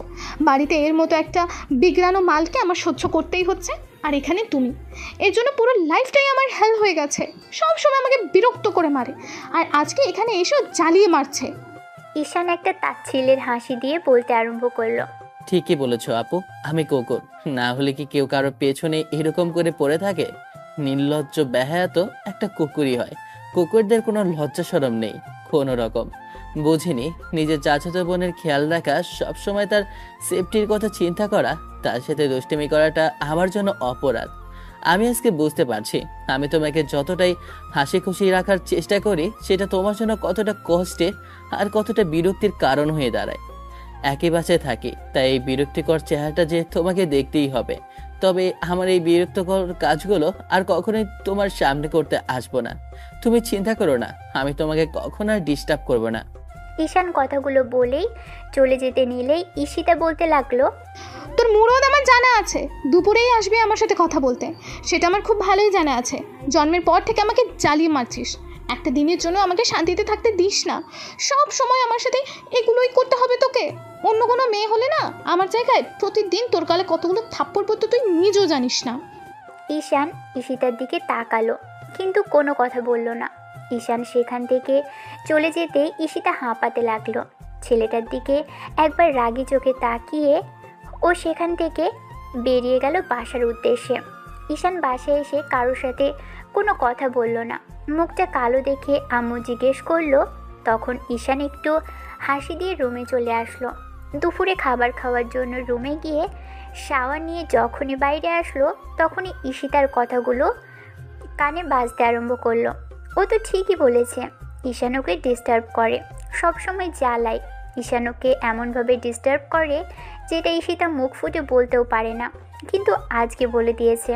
Speaker 3: বাড়িতে এর মতো একটা বিগড়ানো মালকে আমার সহ্য করতেই হচ্ছে, আর এখানে তুমি। এর জন্য পুরো লাইফটাই আমার হেল হয়ে গেছে। সব সময় আমাকে বিরক্ত করে মারে, আর আজকে এখানে এসেও জ্বালিয়ে মারছে।
Speaker 1: ঈশান একটা তাচ্ছিল্যের হাসি দিয়ে বলতে আরম্ভ করলো।
Speaker 2: ঠিকই বলেছো আপু, আমি কুকুর না হলে কি কেউ কারো পেছনে এরকম করে পড়ে থাকে? নির্লজ্জ বেহায়া তো একটা কুকুরই হয়। কুকুরদের কোনো লজ্জা শরম নেই কোনো রকম। বুঝিনি নিজের চাচাতো বোনের খেয়াল রাখা, সবসময় তার সেফটির কথা চিন্তা করা, তার সাথে দুষ্টিমি করাটা আমার জন্য অপরাধ। আমি আজকে বুঝতে পারছি আমি তোমাকে যতটাই হাসি খুশি রাখার চেষ্টা করি সেটা তোমার জন্য কতটা কষ্টের আর কতটা বিরক্তির কারণ হয়ে দাঁড়ায়। একই বাসায় থাকি, তাই এই বিরক্তিকর চেহারাটা যে তোমাকে দেখতেই হবে। তবে আমার এই বিরক্তিকর কাজগুলো আর কখনোই তোমার সামনে করতে আসবো না। তুমি চিন্তা করো না, আমি তোমাকে কখনো আর ডিস্টার্ব করবো না।
Speaker 1: ঈশান কথাগুলো বলেই চলে যেতে নিলেই ঈশিতা বলতে লাগলো।
Speaker 3: তোর মুরদ আমার জানা আছে, দুপুরেই আসবি আমার সাথে কথা বলতে, সেটা আমার খুব ভালোই জানা আছে। জন্মের পর থেকে আমাকে জ্বালিয়ে মারছিস, একটা দিনের জন্য আমাকে শান্তিতে থাকতে দিস না। সব সময় আমার সাথে এগুলোই করতে হবে তোকে। অন্য কোনো মেয়ে হলে না আমার জায়গায় প্রতিদিন তোর গালে কতগুলো থাপ্পড় পড়তো তুই নিজেও জানিস না।
Speaker 1: ঈশান ঈশিতার দিকে তাকালো, কিন্তু কোনো কথা বলল না। ঈশান সেখান থেকে চলে যেতেই ঈশিতা হাঁপাতে লাগলো। ছেলেটার দিকে একবার রাগী চোখে তাকিয়ে ও সেখান থেকে বেরিয়ে গেল বাসার উদ্দেশ্যে। ঈশান বাসায় এসে কারোর সাথে কোনো কথা বলল না। মুখটা কালো দেখে আম্মু জিজ্ঞেস করলো। তখন ঈশান একটু হাসি দিয়ে রুমে চলে আসলো। দুপুরে খাবার খাওয়ার জন্য রুমে গিয়ে শাওয়ার নিয়ে যখনই বাইরে আসলো তখনই ঈশিতার কথাগুলো কানে বাজতে আরম্ভ করলো। ও তো ঠিকই বলেছে, ঈশান ওকে ডিস্টার্ব করে, সবসময় জ্বালায়। ঈশান ওকে এমনভাবে ডিস্টার্ব করে যেটা ঈশিতা মুখ ফুটে বলতেও পারে না, কিন্তু আজকে বলে দিয়েছে।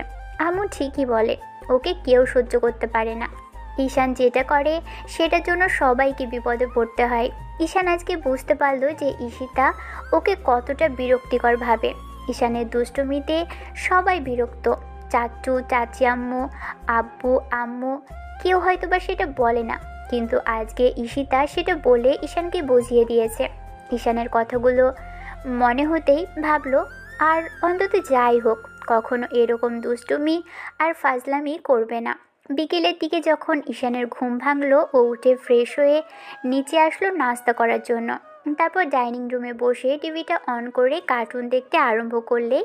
Speaker 1: আম্মু ঠিকই বলে, ওকে কেউ সহ্য করতে পারে না। ঈশান যেটা করে সেটার জন্য সবাইকে বিপদে পড়তে হয়। ঈশান আজকে বুঝতে পারলো যে ঈশিতা ওকে কতটা বিরক্তিকর ভাবে। ঈশানের দুষ্টুমিতে সবাই বিরক্ত, চাচু চাচি আম্মু আব্বু আম্মু, কেউ হয়তো বা সেটা বলে না, কিন্তু আজকে ঈশিতা সেটা বলে ঈশানকে বুঝিয়ে দিয়েছে। ঈশানের কথাগুলো মনে হতেই ভাবলো আর অন্তত যাই হোক কখনো এরকম দুষ্টুমি আর ফাজলামি করবে না। বিকেলের দিকে যখন ঈশানের ঘুম ভাঙলো ও উঠে ফ্রেশ হয়ে নিচে আসলো নাস্তা করার জন্য। তারপর ডাইনিং রুমে বসে টিভিটা অন করে কার্টুন দেখতে আরম্ভ করলেই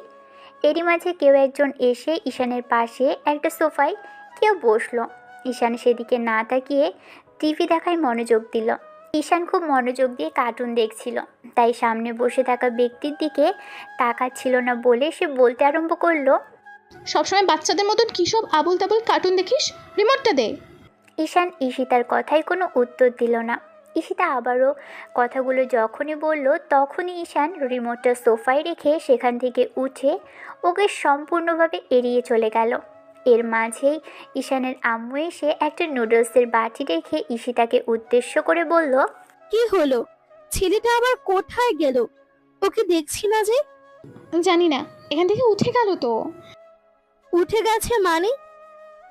Speaker 1: এরই মাঝে কেউ একজন এসে ঈশানের পাশে একটা সোফায় কেউ বসলো। ঈশান সেদিকে না তাকিয়ে টিভি দেখায় মনোযোগ দিল। ঈশান খুব মনোযোগ দিয়ে কার্টুন দেখছিল, তাই সামনে বসে থাকা ব্যক্তির দিকে তাকাচ্ছিল না বলে সে বলতে আরম্ভ করলো।
Speaker 3: সবসময় বাচ্চাদের মতন কী সব আবুল তাবুল কার্টুন দেখিস, রিমোটটা দে।
Speaker 1: ঈশান ঈশিতার কথায় কোনো উত্তর দিল না। ঈশিতা আবারও কথাগুলো যখনই বলল তখনই ঈশান রিমোটটা সোফায় রেখে সেখান থেকে উঠে ওকে সম্পূর্ণভাবে এড়িয়ে চলে গেল। এর মাঝেই ঈশানের আম্মু এসে একটা নুডলসের বাটি রেখে ঈশিতাকে উদ্দেশ্য করে বলল।
Speaker 4: কি হলো? ছেলেটা আবার কোথায় গেল? ওকে দেখছি না যে।
Speaker 3: জানি না, এখান থেকে উঠে গেল তো।
Speaker 4: উঠে গেছে মানে?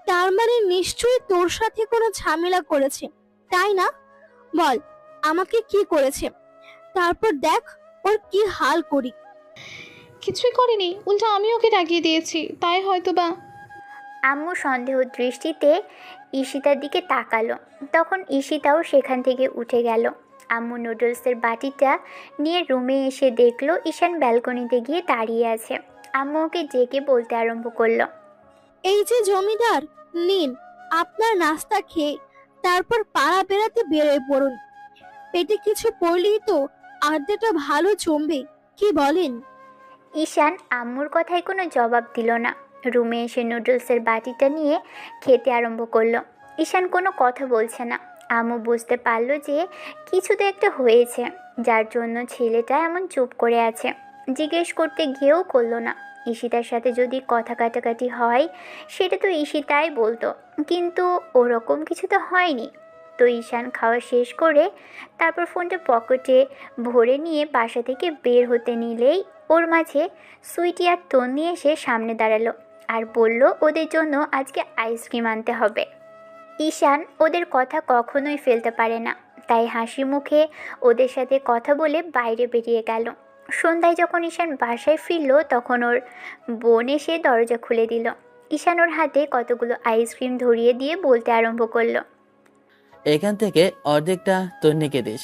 Speaker 4: তার মানে নিশ্চয়ই তোর সাথে কোনো ঝামেলা করেছে, তাই না? বল আমাকে কি করেছে, তারপর দেখ ওর কি হাল করি।
Speaker 3: কিছুই করেনি, উল্টা আমি ওকে ডাকিয়ে দিয়েছি, তাই হয়তো বা।
Speaker 1: আম্মু সন্দেহ দৃষ্টিতে ঈশিতার দিকে তাকালো। তখন ঈশিতাও সেখান থেকে উঠে গেল। আম্মু নুডলসের বাটিটা নিয়ে রুমে এসে দেখলো ঈশান ব্যালকনিতে গিয়ে দাঁড়িয়ে আছে। আম্মু ওকে ডেকে বলতে আরম্ভ করলো।
Speaker 4: এই যে জমিদার, নিন আপনার নাস্তা খেয়ে তারপর পাড়া বেড়াতে বেরোয় পড়ুন। পেটে কিছু পড়লেই তো আড্ডাটা ভালো জমবে, কি বলেন?
Speaker 1: ঈশান আম্মুর কথায় কোনো জবাব দিল না। রুমে এসে নুডলসের বাটিটা নিয়ে খেতে আরম্ভ করলো। ঈশান কোনো কথা বলছে না। আম্মু বুঝতে পারলো যে কিছু তো একটা হয়েছে, যার জন্য ছেলেটা এমন চুপ করে আছে। জিজ্ঞেস করতে গিয়েও করলো না। ঈশিতার সাথে যদি কথা কাটাকাটি হয় সেটা তো ঈশিতাই বলতো, কিন্তু ওরকম কিছু তো হয়নি। তো ঈশান খাওয়া শেষ করে তারপর ফোনটা পকেটে ভরে নিয়ে বাসা থেকে বের হতে নিলেই ওর মাঝে সুইটি আর তন্নি এসে সামনে দাঁড়ালো আর বলল ওদের জন্য আজকে আইসক্রিম আনতে হবে। ঈশান ওদের কথা কখনোই ফেলতে পারে না, তাই হাসি মুখে ওদের সাথে কথা বলে বাইরে বেরিয়ে গেল। সন্ধ্যায় যখন ঈশান বাসায় ফিরল তখন ওর বোন এসে দরজা খুলে দিল। ঈশান ওর হাতে কতগুলো আইসক্রিম ধরিয়ে দিয়ে বলতে আরম্ভ করলো,
Speaker 2: এখান থেকে অর্ধেকটা তন্নিকে দিস।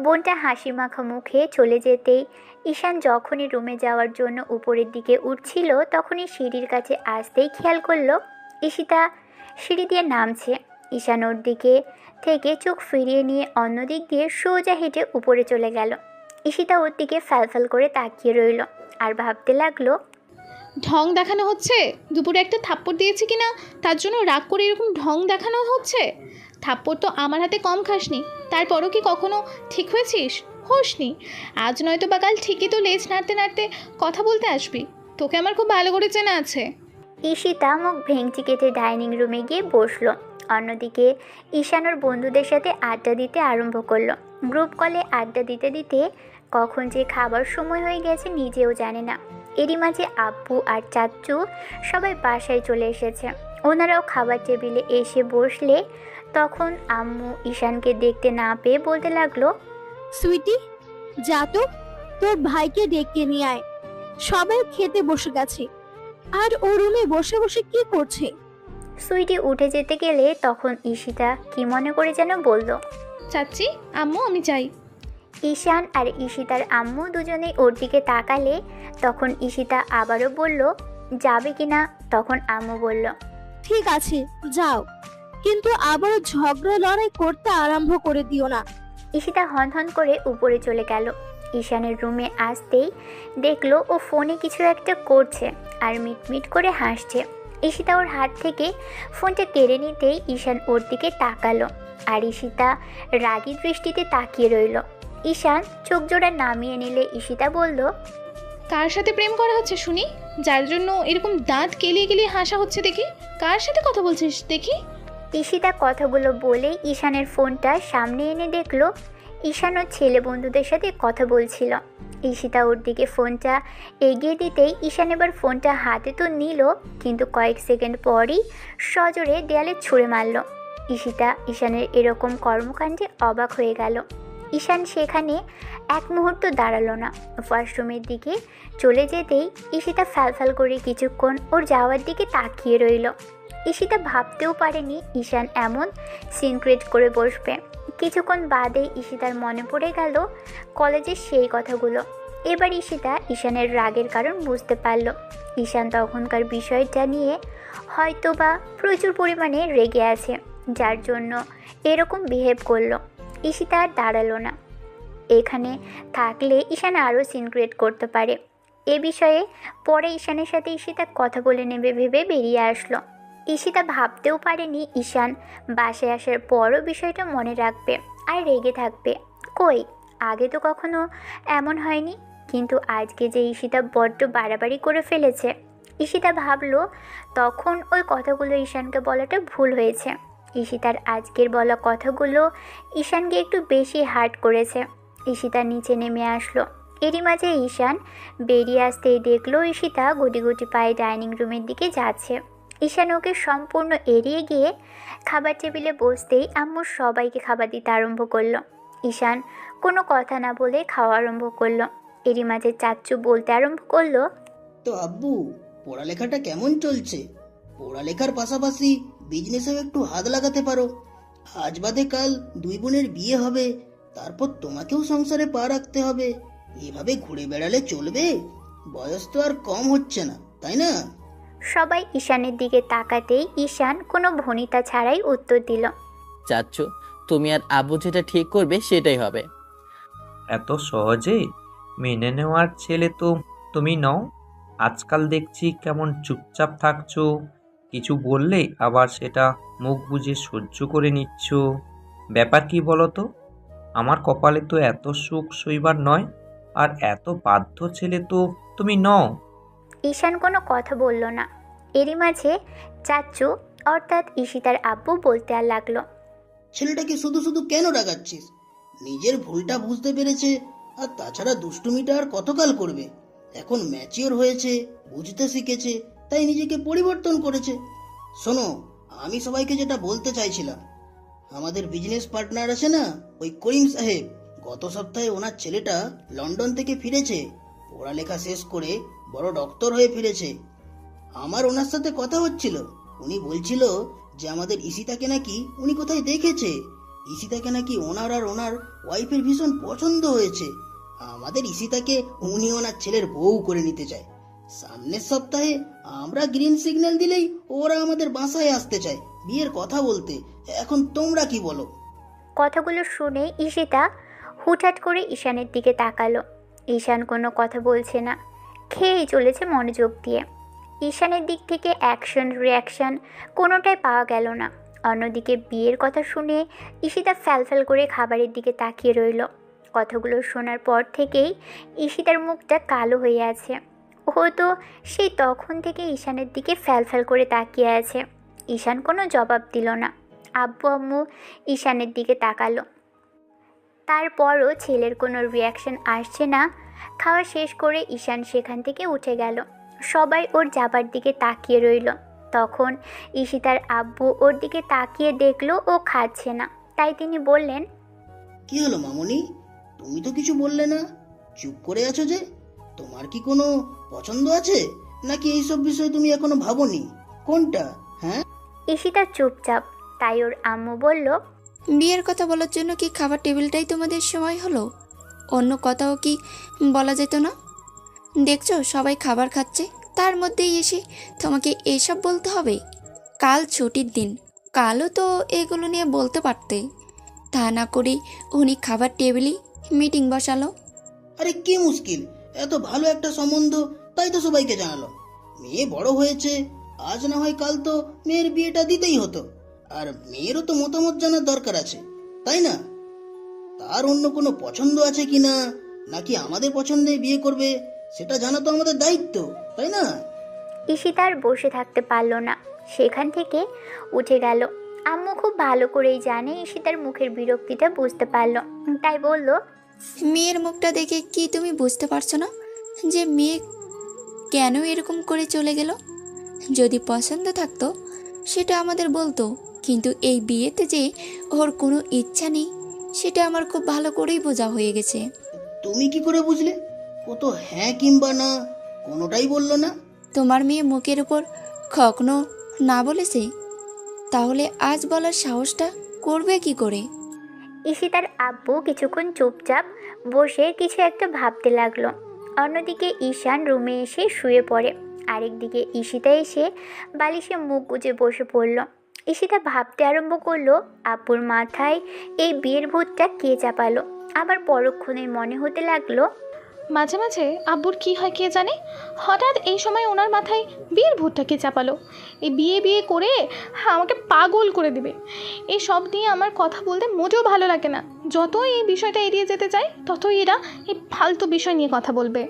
Speaker 1: বোনটা হাসি মাখা মুখে চলে যেতেই ঈশান যখনই রুমে যাওয়ার জন্য উপরের দিকে উঠছিল তখনই সিঁড়ির কাছে আসতেই খেয়াল করলো ঈশিতা সিঁড়ি দিয়ে নামছে। ঈশান ওর দিকে থেকে চোখ ফিরিয়ে নিয়ে অন্য দিক দিয়ে সোজা হেঁটে উপরে চলে গেল। ঈশিতা ওর দিকে ফ্যালফ্যাল করে তাকিয়ে রইল আর ভাবতে লাগলো,
Speaker 3: ঢং দেখানো হচ্ছে? দুপুরে একটা থাপ্পড় দিয়েছি কিনা তার জন্য রাগ করে এরকম ঢং দেখানো হচ্ছে? থাপ্পড় তো আমার হাতে কম খাসনি, তারপরও কি কখনো ঠিক হয়েছিস? হোসনি। আজ নয়তো বা কাল ঠিকই তো লেজ নাড়তে নাড়তে কথা বলতে আসবি। তোকে আমার খুব ভালো করে চেনা আছে।
Speaker 1: ঈশিতা মুখ ভেঙচি কেটে ডাইনিং রুমে গিয়ে বসলো। অন্যদিকে ঈশান ওর বন্ধুদের সাথে আড্ডা দিতে আরম্ভ করলো। গ্রুপ কলে আড্ডা দিতে দিতে কখন যে খাবার সময় হয়ে গেছে নিজেও জানে না। এরই মাঝে আব্বু আর চাচ্চু সবাই বাসায় চলে এসেছে। ওনারাও খাবার টেবিলে এসে বসলে তখন আম্মু ঈশানকে দেখতে না পেয়ে বলতে লাগলো,
Speaker 4: সুইটি, যা তো তোর ভাইকে ডেকে নিয়ে আয়, সবাই খেতে বসে গেছে। আর ও রুমে বসে বসে কি করছে?
Speaker 1: সুইটি উঠে যেতে গেলে তখন ঈশিতা কি মনে করে যেন বলল,
Speaker 3: চাচ্ছি, আম্মু আমি যাই।
Speaker 1: ঈশান আর ঈশিতার আম্মু দুজনেই ওর দিকে তাকালে তখন ঈশিতা আবারও বলল, যাবে কিনা? তখন আম্মু বলল,
Speaker 4: ঠিক আছে যাও, কিন্তু আবারও ঝগড়া লড়াই করতে আরম্ভ করে দিও না।
Speaker 1: ঈশিতা হনহন করে উপরে চলে গেল। ঈশানের রুমে আসতেই দেখলো ও ফোনে কিছু একটা করছে আর মিটমিট করে হাসছে। ঈশিতা ওর হাত থেকে ফোনটা কেড়ে নিতেই ঈশান ওর দিকে তাকালো আর ঈশিতা রাগী দৃষ্টিতে তাকিয়ে রইল। ঈশান চোখ জোড়া নামিয়ে নিলে ঈশিতা বলল,
Speaker 3: কার সাথে প্রেম করা হচ্ছে শুনি, যার জন্য এরকম দাঁত কেলিয়ে কেলিয়ে হাসা হচ্ছে দেখি? কার সাথে কথা বলছিস দেখি?
Speaker 1: ঈশিতা কথাগুলো বলেই ঈশানের ফোনটা সামনে এনে দেখলো ঈশান ওর ছেলে বন্ধুদের সাথে কথা বলছিল। ঈশিতা ওর দিকে ফোনটা এগিয়ে দিতেই ঈশান এবার ফোনটা হাতে তো নিল, কিন্তু কয়েক সেকেন্ড পরই সজোরে দেয়ালে ছুঁড়ে মারল। ঈশিতা ঈশানের এরকম কর্মকাণ্ডে অবাক হয়ে গেল। ঈশান সেখানে এক মুহূর্ত দাঁড়ালো না, ওয়াশরুমের দিকে চলে যেতেই ঈশিতা ফ্যালফ্যাল করে কিছুক্ষণ ওর যাওয়ার দিকে তাকিয়ে রইল। ঈশিতা ভাবতেও পারেনি ঈশান এমন সিনক্রেট করে বসবে। কিছুক্ষণ বাদেই ঈশিতার মনে পড়ে গেল কলেজের সেই কথাগুলো। এবার ঈশিতা ঈশানের রাগের কারণ বুঝতে পারল। ঈশান তখনকার বিষয়টা নিয়ে হয়তোবা প্রচুর পরিমাণে রেগে আছে, যার জন্য এরকম বিহেভ করলো। ঈশিতা আর দাঁড়ালো না। এখানে থাকলে ঈশান আরও সিনক্রেট করতে পারে। এ বিষয়ে পরে ঈশানের সাথে ঈশিতা কথা বলে নেবে ভেবে বেরিয়ে আসলো। ঈশিতা ভাবতেও পারেনি ঈশান বাসায় আসার পরও বিষয়টা মনে রাখবে আর রেগে থাকবে। কই, আগে তো কখনো এমন হয়নি, কিন্তু আজকে যে ঈশিতা বড্ড বাড়াবাড়ি করে ফেলেছে। ঈশিতা ভাবলো তখন ওই কথাগুলো ঈশানকে বলাটা ভুল হয়েছে। ঈশিতার আজকের বলা কথাগুলো ঈশানকে একটু বেশি হার্ট করেছে। ঈশিতা নিচে নেমে আসলো। এরই মাঝে ঈশান বেরিয়ে আসতেই দেখলো ঈশিতা গুটি গুটি পায়ে ডাইনিং রুমের দিকে যাচ্ছে। ঈশান ওকে সম্পূর্ণ এড়িয়ে গিয়ে খাবার টেবিলে বসতেই আম্মু সবাইকে খাবার দিতে আরম্ভ করলো। ঈশান কোনো কথা না বলে খাওয়া আরম্ভ করলো। এরই মাঝে চাচ্চু বলতে আরম্ভ করলো,
Speaker 9: তো আব্বু, পড়ালেখাটা কেমন চলছে? পড়ালেখার পাশাপাশি বিজনেসেও একটু হাত লাগাতে পারো। আজ বাদে কাল দুই বোনের বিয়ে হবে, তারপর তোমাকেও সংসারে পা রাখতে হবে। এভাবে ঘুরে বেড়ালে চলবে? বয়স তো আর কম হচ্ছে না, তাই না?
Speaker 1: সবাই ঈশানের দিকে তাকাতেই ঈশান কোনো ভনিতা ছাড়াই উত্তর দিল,
Speaker 2: চাচ্ছু, তুমি আর আব্বু যেটা ঠিক করবে সেটাই হবে।
Speaker 5: এত সহজে মেনে নেওয়ার ছেলে তো তুমি নও। আজকাল দেখছি কেমন চুপচাপ থাকছো, কিছু বললে আবার সেটা মুখ বুজে সহ্য করে নিচ্ছ। ব্যাপার কি বলো তো? আমার কপালে তো এত সুখ সইবার নয়, আর এত বাধ্য ছেলে তো তুমি নও।
Speaker 1: ঈশান কোনো কথা বলল না। এরই মাঝে চাচ্চু অর্থাৎ ঈশিতার আব্বু বলতে আর লাগলো,
Speaker 9: ছেলেটাকে শুধু শুধু কেন রাগাচ্ছিস? নিজের ভুলটা বুঝতে পেরেছে, আর তাছাড়া দুষ্টুমিটা আর কতকাল করবে? এখন ম্যাচিওর হয়েছে, বুঝতে শিখেছে, তাই নিজেকে পরিবর্তন করেছে। শোনো, আমি সবাইকে যেটা বলতে চাইছিলাম, আমাদের বিজনেস পার্টনার আছে না, ওই করিম সাহেব, গত সপ্তাহে ওনার ছেলেটা লন্ডন থেকে ফিরেছে। পড়ালেখা শেষ করে বড় ডক্টর হয়ে ফিরেছে। আমার ওনার সাথে কথা হচ্ছিল। উনি বলছিল যে আমাদের ঈশিতাকে নাকি উনি কোথায় দেখেছে। ঈশিতাকে নাকি ওনার আর ওনার ওয়াইফের ভীষণ পছন্দ হয়েছে। আমাদের ঈশিতাকে উনি ওনার ছেলের বউ করে নিতে চায়। সামনের সপ্তাহে আমরা গ্রিন সিগন্যাল দিলেই ওরা আমাদের বাসায় আসতে চায় বিয়ের কথা বলতে। এখন তোমরা কি বলো?
Speaker 1: কথাগুলো শুনে ঈশিতা হুটহাট করে ঈশানের দিকে তাকালো। ঈশান কোনো কথা বলছে না, খেয়েই চলেছে মনোযোগ দিয়ে। ঈশানের দিক থেকে অ্যাকশন রিয়াকশন কোনোটাই পাওয়া গেল না। অন্যদিকে বিয়ের কথা শুনে ঈশিতা ফ্যালফ্যাল করে খাবারের দিকে তাকিয়ে রইল। কথাগুলো শোনার পর থেকেই ঈশিতার মুখটা কালো হয়ে আছে। ও তো সেই তখন থেকে ঈশানের দিকে ফ্যালফ্যাল করে তাকিয়ে আছে। ঈশান কোনো জবাব দিল না। আব্বু আম্মু ঈশানের দিকে তাকালো। তারপরও ছেলের কোনো রিয়াকশন আসছে না। খাওয়া শেষ করে ঈশান সেখান থেকে উঠে গেল। সবাই ওর যাবার দিকে তাকিয়ে রইল। তখন ঈশিতার আব্বু ওর দিকে তাকিয়ে দেখলো ও খাচ্ছে না। তাই তিনি বললেন,
Speaker 9: কি হলো মামুনি, তুমি তো কিছু বললে না, চুপ করে আছো যে? তোমার কি কোনো পছন্দ আছে, নাকি এইসব বিষয় তুমি এখনো ভাবোনি? কোনটা? হ্যাঁ।
Speaker 1: ঈশিতা চুপচাপ। তাই ওর আম্মু বলল,
Speaker 6: বিয়ের কথা বলার জন্য কি খাবার টেবিলটাই তোমাদের সময় হলো? অন্য কথাও কি বলা যেত না? দেখছো সবাই খাবার খাচ্ছে, তার মধ্যেই এসে তোমাকে এসব বলতে হবে? কাল ছুটির দিন, কালও তো এগুলো নিয়ে বলতে পারতে। তা না করে উনি খাবার টেবিলেই মিটিং বসালো।
Speaker 9: আরে কি মুশকিল, এত ভালো একটা সম্বন্ধ, তাই তো সবাইকে জানালো। মেয়ে বড় হয়েছে, আজ না হয় কাল তো মেয়ের বিয়েটা দিতেই হতো। আর মেয়েরও তো মতামত জানার দরকার আছে, তাই না? তার অন্য কোনো পছন্দ আছে কিনা, নাকি আমাদের পছন্দে বিয়ে করবে, সেটা জানা তো আমাদের দায়িত্ব, তাই না?
Speaker 1: ঈশিতা আর বসে থাকতে পারল না, সেখান থেকে উঠে গেল। আম্মু খুব ভালো করেই জানে ঈশিতার মুখের বিরক্তিটা বুঝতে পারল। তাই বলল,
Speaker 6: মেয়ের মুখটা দেখে কি তুমি বুঝতে পারছো না যে মেয়ে কেন এরকম করে চলে গেল? যদি পছন্দ থাকতো সেটা আমাদের বলতো, কিন্তু এই বিয়েতে যে ওর কোনো ইচ্ছা নেই সেটা আমার খুব ভালো করেই বোঝা হয়ে গেছে।
Speaker 9: তুমি কি করে বুঝলে? ও তো হ্যাঁ কিংবা না কোনোটাই বললো না।
Speaker 6: তোমার মেয়ে মুখের উপর কখনো না বলেছে, তাহলে আজ বলার সাহসটা করবে কি করে?
Speaker 1: ঈশিতার আব্বু কিছুক্ষণ চুপচাপ বসে কিছু একটা ভাবতে লাগলো। অন্যদিকে ঈশান রুমে এসে শুয়ে পড়ে। আরেকদিকে ঈশিতা এসে বালিশে মুখ গুজে বসে পড়ল। ঈশিতা ভাবতে আরম্ভ করলো, আব্বুর মাথায় এই বিয়ের ভূতটা কে চাপালো। আবার পরক্ষণেই মনে হতে লাগলো,
Speaker 3: মাঝে মাঝে আব্বুর কি হয় কে জানে, হঠাৎ এই সময় ওনার মাথায় বিয়ের ভূতটাকে চাপালো। এই বিয়ে বিয়ে করে আমাকে পাগল করে দিবে। এই সব নিয়ে আমার কথা বলতে মোটেও ভালো লাগে না। যতই এই বিষয়টা এড়িয়ে যেতে চাই, ততই এরা এই ফালতু বিষয় নিয়ে কথা বলবে।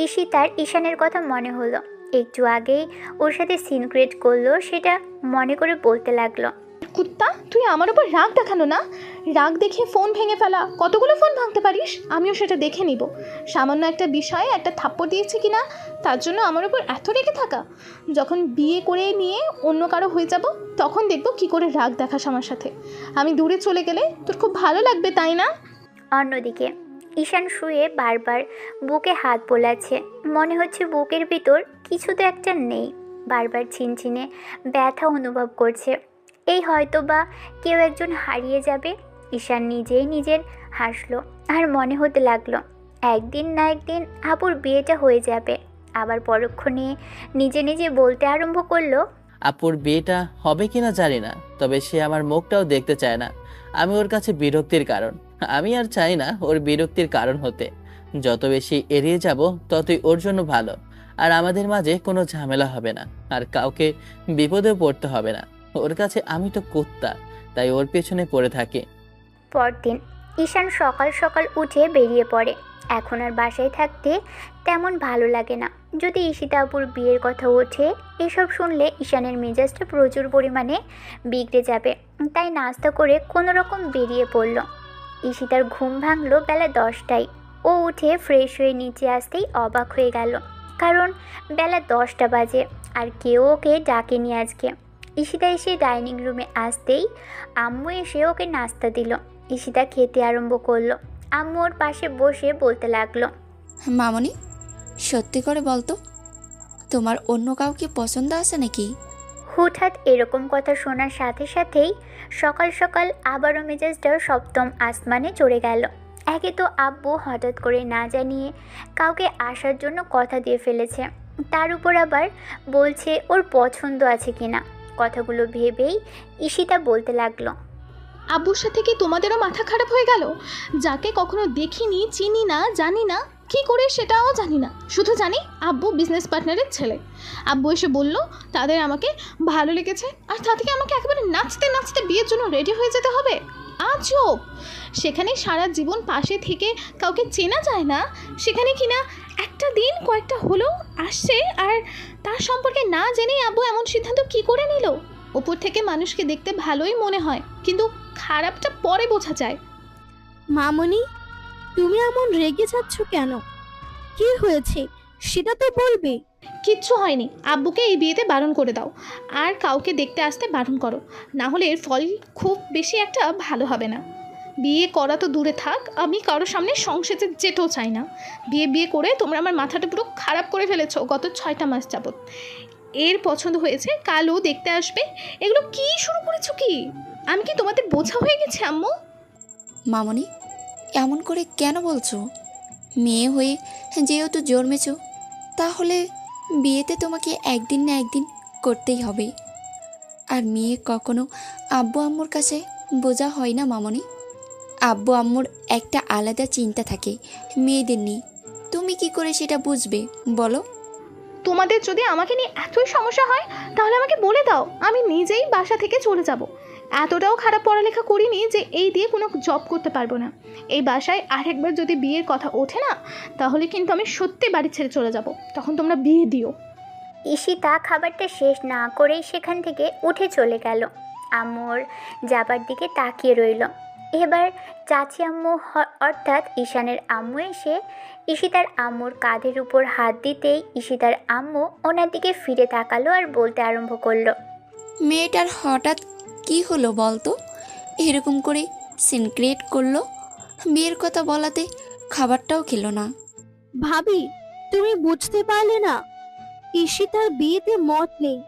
Speaker 1: ঈশিতার ঈশানের কথা মনে হলো। একটু আগেই ওর সাথে সিন ক্রিয়েট করলো, সেটা মনে করে বলতে লাগলো,
Speaker 3: কুত্তা, তুই আমার উপর রাগ দেখানো না। রাগ দেখিয়ে ফোন ভেঙে ফেলা, কতগুলো ফোন ভাঙতে পারিস, আমিও সেটা দেখে নিব। সামান্য একটা বিষয়ে একটা থাপ্পড় দিয়েছে কিনা তার জন্য আমার উপর এত রেগে থাকা। যখন বিয়ে করে নিয়ে অন্য কারো হয়ে যাব, তখন দেখব কি করে রাগ দেখাস আমার সাথে। আমি দূরে চলে গেলে তোর খুব ভালো লাগবে, তাই না?
Speaker 1: অন্যদিকে ঈশান শুয়ে বারবার বুকে হাত বোলাচ্ছে। মনে হচ্ছে বুকের ভিতর কিছু তো একটা নেই। বারবার ছিনছিনে ব্যথা অনুভব করছে। এই হয়তো বা কেউ একজন হারিয়ে যাবে। ঈশান নিজেই নিজের হাসলো আর মনে হতে লাগলো, একদিন না একদিন আপুর বিয়েটা হয়ে যাবে। আবার পরক্ষণে নিজে নিজে বলতে আরম্ভ করলো,
Speaker 2: আপুর বিয়েটা হবে কিনা জানি না, তবে সে আমার মুখটাও দেখতে চায় না। আমি ওর কাছে বিরক্তির কারণ। আমি আর চাই না ওর বিরক্তির কারণ হতে। যত বেশি এড়িয়ে যাব ততই ওর জন্য ভালো। আর আমাদের মাঝে কোনো ঝামেলা হবে না, আর কাউকে বিপদে পড়তে হবে না। ওর কাছে আমি তো কুত্তা, তাই ওর পেছনে পড়ে থাকি।
Speaker 1: পরদিন ঈশান সকাল সকাল উঠে বেরিয়ে পড়ে। এখন আর বাসায় থাকতে তেমন ভালো লাগে না। যদি ঈশিতা আপুর বিয়ের কথা ওঠে, এসব শুনলে ঈশানের মেজাজটা প্রচুর পরিমাণে বিগড়ে যাবে। তাই নাস্তা করে কোনো রকম বেরিয়ে পড়ল। ঈশিতার ঘুম ভাঙলো বেলা 10টায়। ও উঠে ফ্রেশ হয়ে নিচে আসতেই অবাক হয়ে গেল, কারণ বেলা 10টা বাজে আর কেউ ওকে ডাকেনি আজকে। ঈশিতা এসে ডাইনিং রুমে আসতেই আম্মু এসে ওকে নাস্তা দিল। ঈশিতা খেতে আরম্ভ করলো। আম্মু ওর পাশে বসে বলতে লাগলো,
Speaker 6: মামনি, সত্যি করে বলতো, তোমার অন্য কাউকে পছন্দ আছে নাকি?
Speaker 1: হুটহাট এরকম কথা শোনার সাথে সাথেই সকাল সকাল আবারও মেজাজটা সপ্তম আসমানে চড়ে গেল। একে তো আব্বু হঠাৎ করে না জানিয়ে কাউকে আসার জন্য কথা দিয়ে ফেলেছে, তার উপর আবার বলছে ওর পছন্দ আছে কিনা। কথাগুলো ভেবেই ঈশিতা বলতে লাগলো,
Speaker 3: আব্বুর সাথে কি তোমাদেরও মাথা খারাপ হয়ে গেল? যাকে কখনো দেখিনি, চিনি না, জানি না কি করে সেটাও জানি না, শুধু জানি আব্বু বিজনেস পার্টনারের ছেলে। আব্বু এসে বলল তাদের আমাকে ভালো লেগেছে, আর তা থেকে আমাকে একেবারে নাচতে নাচতে বিয়ের জন্য রেডি হয়ে যেতে হবে। আজব! সেখানে সারা জীবন পাশে থেকে কাউকে চেনা যায় না, সেখানে কিনা একটা দিন কয়েকটা হলেও আসছে, আর তার সম্পর্কে না জেনেই আব্বু এমন সিদ্ধান্ত কি করে নিল? ওপর থেকে মানুষকে দেখতে ভালোই মনে হয়, কিন্তু খারাপটা পরে বোঝা যায়।
Speaker 4: মামনি, তুমি এমন রেগে যাচ্ছ কেন? কি হয়েছে সেটা তো বলবে।
Speaker 3: কিচ্ছু হয়নি, আব্বুকে এই বিয়েতে বারণ করে দাও, আর কাউকে দেখতে আসতে বারণ করো, না হলে এর ফল খুব বেশি একটা ভালো হবে না। বিয়ে করা তো দূরে থাক, আমি কারোর সামনে সংসারে যেতেও চাই না। বিয়ে বিয়ে করে তোমরা আমার মাথাটা পুরো খারাপ করে ফেলেছো গত 6টা মাস যাবত। এর পছন্দ হয়েছে, কালও দেখতে আসবে, এগুলো কি শুরু করেছো কি? আমি কি তোমাদের বোঝা হয়ে গেছে আম্মু?
Speaker 6: মামনি, এমন করে কেন বলছো? মেয়ে হয়ে যেহেতু জন্মেছ, তাহলে বিয়েতে তোমাকে একদিন না একদিন করতেই হবে। আর মেয়ে কখনো আব্বু আম্মুর কাছে বোঝা হয় না মামনি। আব্বু আম্মুর একটা আলাদা চিন্তা থাকে মেয়েদের নিয়ে, তুমি কি করে সেটা বুঝবে বলো?
Speaker 3: তোমাদের যদি আমাকে নিয়ে এতই সমস্যা হয় তাহলে আমাকে বলে দাও, আমি নিজেই বাসা থেকে চলে যাব। এতটাও খারাপ পড়ালেখা করিনি যে এই দিয়ে কোনো জব করতে পারবো না। এই বাসায় আরেকবার যদি বিয়ের কথা ওঠে না, তাহলে কিন্তু আমি সত্যি বাড়ি ছেড়ে চলে যাব, তখন তোমরা বিয়ে দিও।
Speaker 1: ঈশিতা খাবারটা শেষ না করেই সেখান থেকে উঠে চলে গেল। আম্মুর যাবার দিকে তাকিয়ে রইল। এবার চাচি আম্মু অর্থাৎ ঈশানের আম্মু এসে ঈশিতার আম্মুর কাঁধের উপর হাত দিতেই ঈশিতার আম্মু ওনার দিকে ফিরে তাকালো আর বলতে আরম্ভ করলো,
Speaker 6: মেয়েটার হঠাৎ কি হলো বলতো? এরকম করে সিন ক্রিয়েট করলো, বিয়ের কথা বলাতে খাবারটাও খেলো না।
Speaker 4: ভাবি, তুমি বুঝতে পারলে না? ঈশিতার বিয়েতে মত নেই,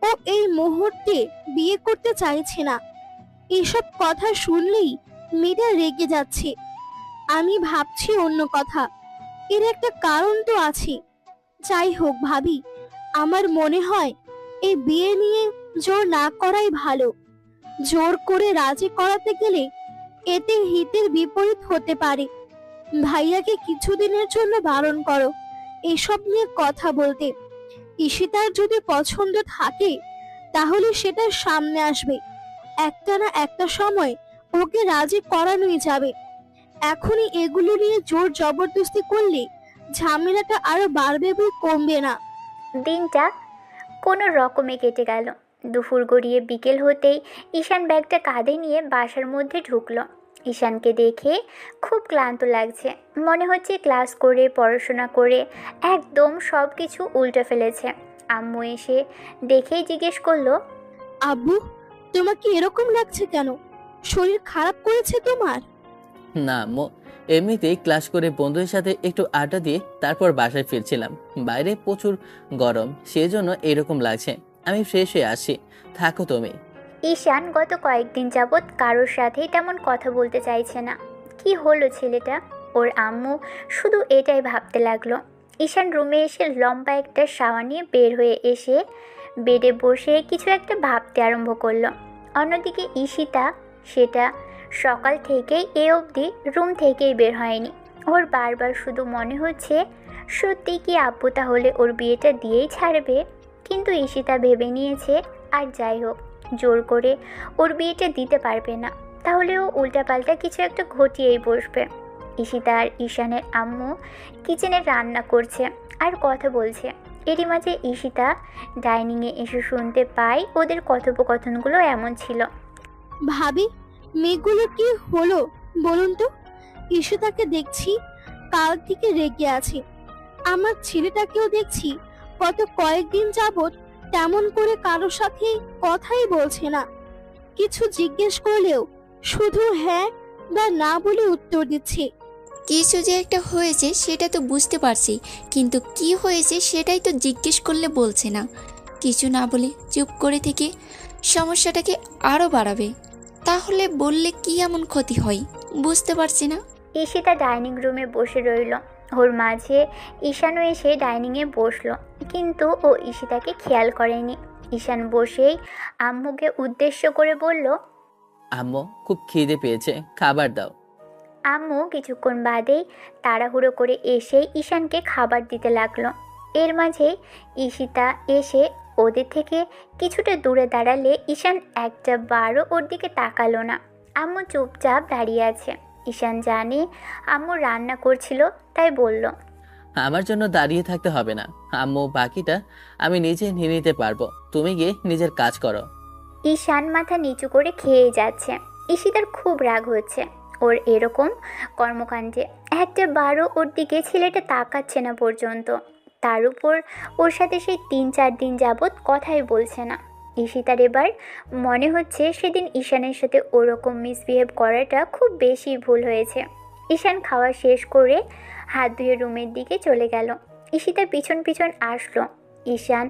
Speaker 4: ও এই মুহূর্তে বিয়ে করতে চাইছে না। এসব কথা শুনলেই মেয়েটা রেগে যাচ্ছে। আমি ভাবছি অন্য কথা, এর একটা কারণ তো আছে। যাই হোক ভাবি, আমার মনে হয় এই বিয়ে নিয়ে জোর না করাই ভালো। জোর করে রাজি করাতে গেলে এতে হিতের বিপরীত হতে পারে। ভাইয়াকে কিছুদিনের জন্য বারণ করো এসব নিয়ে কথা বলতে। ঈশিতার যদি পছন্দ থাকে তাহলে সেটা সামনে আসবে, একটা না একটা সময় ওকে রাজি করানোই যাবে। এখনই এগুলো নিয়ে জোর জবরদস্তি করলে ঝামেলাটা আরো বাড়বে বই কমবে না।
Speaker 1: দিনটা কোনো রকমে কেটে গেল। দুপুর গড়িয়ে বিকেল হতেই ঈশান ব্যাগটা কাঁধে নিয়ে বাসার মধ্যে ঢুকলো। ঈশানকে দেখে খুব ক্লান্ত লাগছে, মনে হচ্ছে ক্লাস করে পড়াশোনা করে একদম সব কিছু উল্টে ফেলেছে। আম্মু এসে দেখেই জিজ্ঞেস করলো,
Speaker 4: আব্বু, তোমাকে এরকম লাগছে কেন? শরীর খারাপ করেছে তোমার?
Speaker 2: না আম্মু, এমনিতেই ক্লাস করে বন্ধুদের সাথে একটু আড্ডা দিয়ে তারপর বাসায় ফিরছিলাম। বাইরে প্রচুর গরম, সেজন্য এরকম লাগছে। আমি ফ্রেশ হয়ে আসি, থাকো তুমি।
Speaker 1: ঈশান গত কয়েকদিন যাবৎ কারোর সাথেই তেমন কথা বলতে চাইছে না। কি হলো ছেলেটা? ওর আম্মু শুধু এটাই ভাবতে লাগলো। ঈশান রুমে এসে লম্বা একটা শাওয়ার নিয়ে বের হয়ে এসে বেডে বসে কিছু একটা ভাবতে আরম্ভ করলো। অন্যদিকে ঈশিতা সেটা সকাল থেকেই এ অবধি রুম থেকেই বের হয়নি। ওর বারবার শুধু মনে হচ্ছে সত্যি কি আব্বু তাহলে ওর বিয়েটা দিয়েই ছাড়বে। কিন্তু ঈশিতা ভেবে নিয়েছে আর যাই হোক জোর করে ওর বিয়েটা দিতে পারবে না, তাহলে ও উল্টাপাল্টা কিছু একটা ঘটিয়েই বসবে। ঈশিতা আর ঈশানের আম্মু কিচেনে রান্না করছে আর কথা বলছে। এরই মাঝে ঈশিতা ডাইনিংয়ে এসে শুনতে পায় ওদের কথোপকথনগুলো এমন ছিল,
Speaker 4: ভাবি, মেয়েগুলো কি হলো বলুন তো? ঈশিতাকে দেখছি কাল থেকে রেগে আছে, আমার ছেলেটাকেও দেখছি কয়েকদিন যাবৎ তেমন করে কারোর সাথে কথাই বলছে না। কিছু জিজ্ঞেস করলেও শুধু হ্যাঁ বা না বলে উত্তর দিচ্ছে।
Speaker 6: কিছু যে একটা হয়েছে সেটা তো বুঝতে পারছি, কিন্তু কি হয়েছে সেটাই তো জিজ্ঞেস করলে বলছে না। কিছু না বলে চুপ করে থেকে সমস্যাটাকে আরও বাড়াবে। তাহলে বললে কি এমন ক্ষতি হয় বুঝতে পারছি না।
Speaker 1: ঈশিতা ডাইনিং রুমে বসে রইল। ওর মাঝে ঈশানও এসে ডাইনিংয়ে বসলো, কিন্তু ও ঈশিতাকে খেয়াল করেনি। ঈশান বসেই আম্মুকে উদ্দেশ্য করে বলল,
Speaker 2: আম্মু খুব খিদে পেয়েছে, খাবার দাও।
Speaker 1: আম্মু কিছুক্ষণ বাদেই তাড়াহুড়ো করে এসে ঈশানকে খাবার দিতে লাগলো। এর মাঝে ঈশিতা এসে ওদের থেকে কিছুটা দূরে দাঁড়ালে ঈশান একটা বারও ওর দিকে তাকালো না। আম্মু চুপচাপ দাঁড়িয়ে আছে। ঈশান জানে আম্মু রান্না করছিল, তাই বলল,
Speaker 2: আমার জন্য দাঁড়িয়ে থাকতে হবে না আম্মু, বাকিটা আমি নিজে নিয়ে নিতে পারবো, তুমি গিয়ে নিজের কাজ করো।
Speaker 1: ঈশান মাথা নিচু করে খেয়ে যাচ্ছে। ঈশিতার খুব রাগ হচ্ছে ওর এরকম কর্মকাণ্ডে। একটা বারও ওর দিকে ছেলেটা তাকাচ্ছে না পর্যন্ত। তার উপর ওর সাথে সেই 3-4 দিন যাবৎ কথাই বলছে না। ঈশিতার এবার মনে হচ্ছে সেদিন ঈশানের সাথে ওরকম মিসবিহেভ করাটা খুব বেশি ভুল হয়েছে। ঈশান খাওয়া শেষ করে হাত ধুয়ে রুমের দিকে চলে গেল। ঈশিতা পিছন পিছন আসলো। ঈশান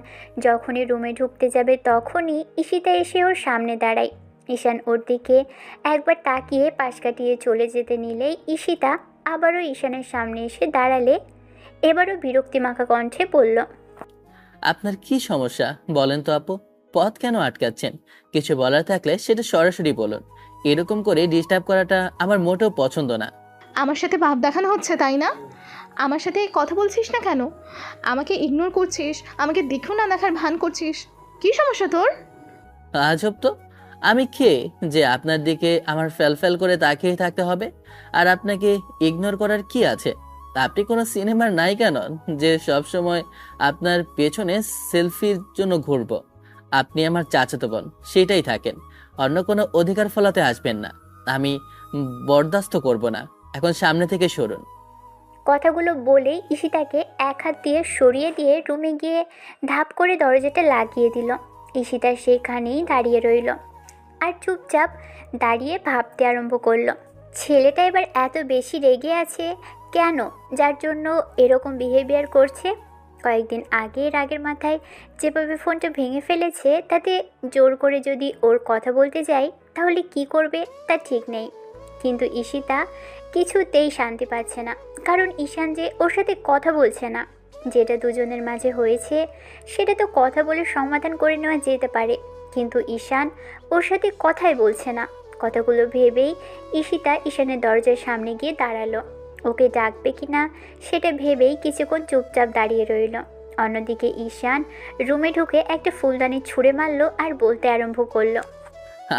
Speaker 1: যখনই রুমে ঢুকতে যাবে তখনই ঈশিতা এসে ওর সামনে দাঁড়ায়। ঈশান ওর দিকে একবার তাকিয়ে পাশ কাটিয়ে চলে যেতে নিলেই ঈশিতা আবারও ঈশানের সামনে এসে দাঁড়ালে এবারও বিরক্তিমাখা কণ্ঠে বলল,
Speaker 2: আপনার কি সমস্যা বলেন তো আপু? পথ কেন আটকাচ্ছেন? কিছু বলার থাকলে সেটা সরাসরি বলুন। এরকম করে ডিস্টার্ব করাটা আমার মোটেও পছন্দ না।
Speaker 3: আমার সাথে ভাব দেখানো হচ্ছে, তাই না? আমার সাথে কথা বলছিস না কেন? আমাকে ইগনোর করছিস, আমাকে দেখেও না দেখার ভান করছিস। কি সমস্যা তোর?
Speaker 2: আজব তো, আমি কে যে আপনার দিকে আমার ফ্যাল করে তাকিয়ে থাকতে হবে? আর আপনাকে ইগনোর করার কি আছে? আপনি কোনো সিনেমার নায়িকা নন যে সব সময় আপনার পেছনে সেলফির জন্য ঘুরব। আপনি আমার চাচাতো বোন, সেটাই থাকেন। অন্য কোনো অধিকার ফলাতে আসবেন না, আমি বরদাস্ত করব না। এখন সামনে থেকে সরুন।
Speaker 1: কথাগুলো বলেই ঈশিতাকে এক হাত দিয়ে সরিয়ে দিয়ে রুমে গিয়ে ধাপ করে দরজাটা লাগিয়ে দিল। ঈশিতা সেখানেই দাঁড়িয়ে রইল আর চুপচাপ দাঁড়িয়ে ভাবতে আরম্ভ করলো, ছেলেটা এবার এত বেশি রেগে আছে কেন, যার জন্য এরকম বিহেভিয়ার করছে। কয়েকদিন আগে রাগের মাথায় যেভাবে ফোনটা ভেঙে ফেলেছে, তাতে জোর করে যদি ওর কথা বলতে যাই তাহলে কি করবে তা ঠিক নেই। কিন্তু ঈশিতা কিছুতেই শান্তি পাচ্ছে না, কারণ ঈশান যে ওর সাথে কথা বলছে না। যেটা দুজনের মাঝে হয়েছে সেটা তো কথা বলে সমাধান করে নেওয়া যেতে পারে, কিন্তু ঈশান ওর সাথে কথাই বলছে না। কথাগুলো ভেবেই ঈশিতা ঈশানের দরজার সামনে গিয়ে দাঁড়ালো। ওকে ডাকবে কিনা সেটা ভেবেই কিছুক্ষণ চুপচাপ দাঁড়িয়ে রইল। অন্যদিকে ঈশান রুমে ঢুকে একটা ফুলদানি ছুঁড়ে মারল আর বলতে আরম্ভ করলো,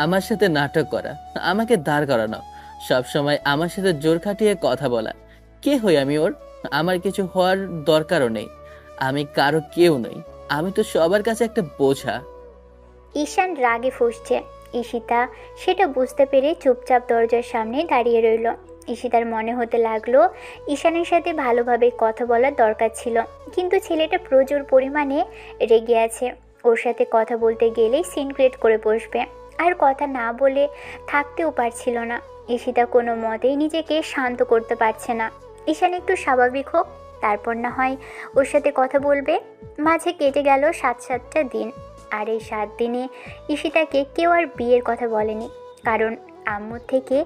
Speaker 2: আমার সাথে নাটক করা, আমাকে দাঁড় করানো, সব সময় আমার সাথে জোর খাটিয়ে কথা বলা। কে হই আমি ওর? আমার কিছু হওয়ার দরকারও নেই। আমি কারো কেউ নই, আমি তো সবার কাছে একটা বোঝা।
Speaker 1: ঈশান রাগে ফুঁসছে। ঈশিতা সেটা বুঝতে পেরে চুপচাপ দরজার সামনে দাঁড়িয়ে রইল। ঈশিতার মনে হতে লাগলো ঈশানের সাথে ভালোভাবে কথা বলার দরকার ছিল, কিন্তু ছেলেটা প্রচুর পরিমাণে রেগে আছে। ওর সাথে কথা বলতে গেলেই সিন ক্রিয়েট করে বসবে, আর কথা না বলে থাকতেও পারছিল না। ঈশিতা কোনো মতেই নিজেকে শান্ত করতে পারছে না। ঈশান একটু স্বাভাবিক হোক, তারপর না হয় ওর সাথে কথা বলবে। মাঝে কেটে গেল 7-7টা দিন, আর এই 7 দিনে ঈশিতাকে কেউ আর বিয়ের কথা বলেনি, কারণ আম্মুর থেকে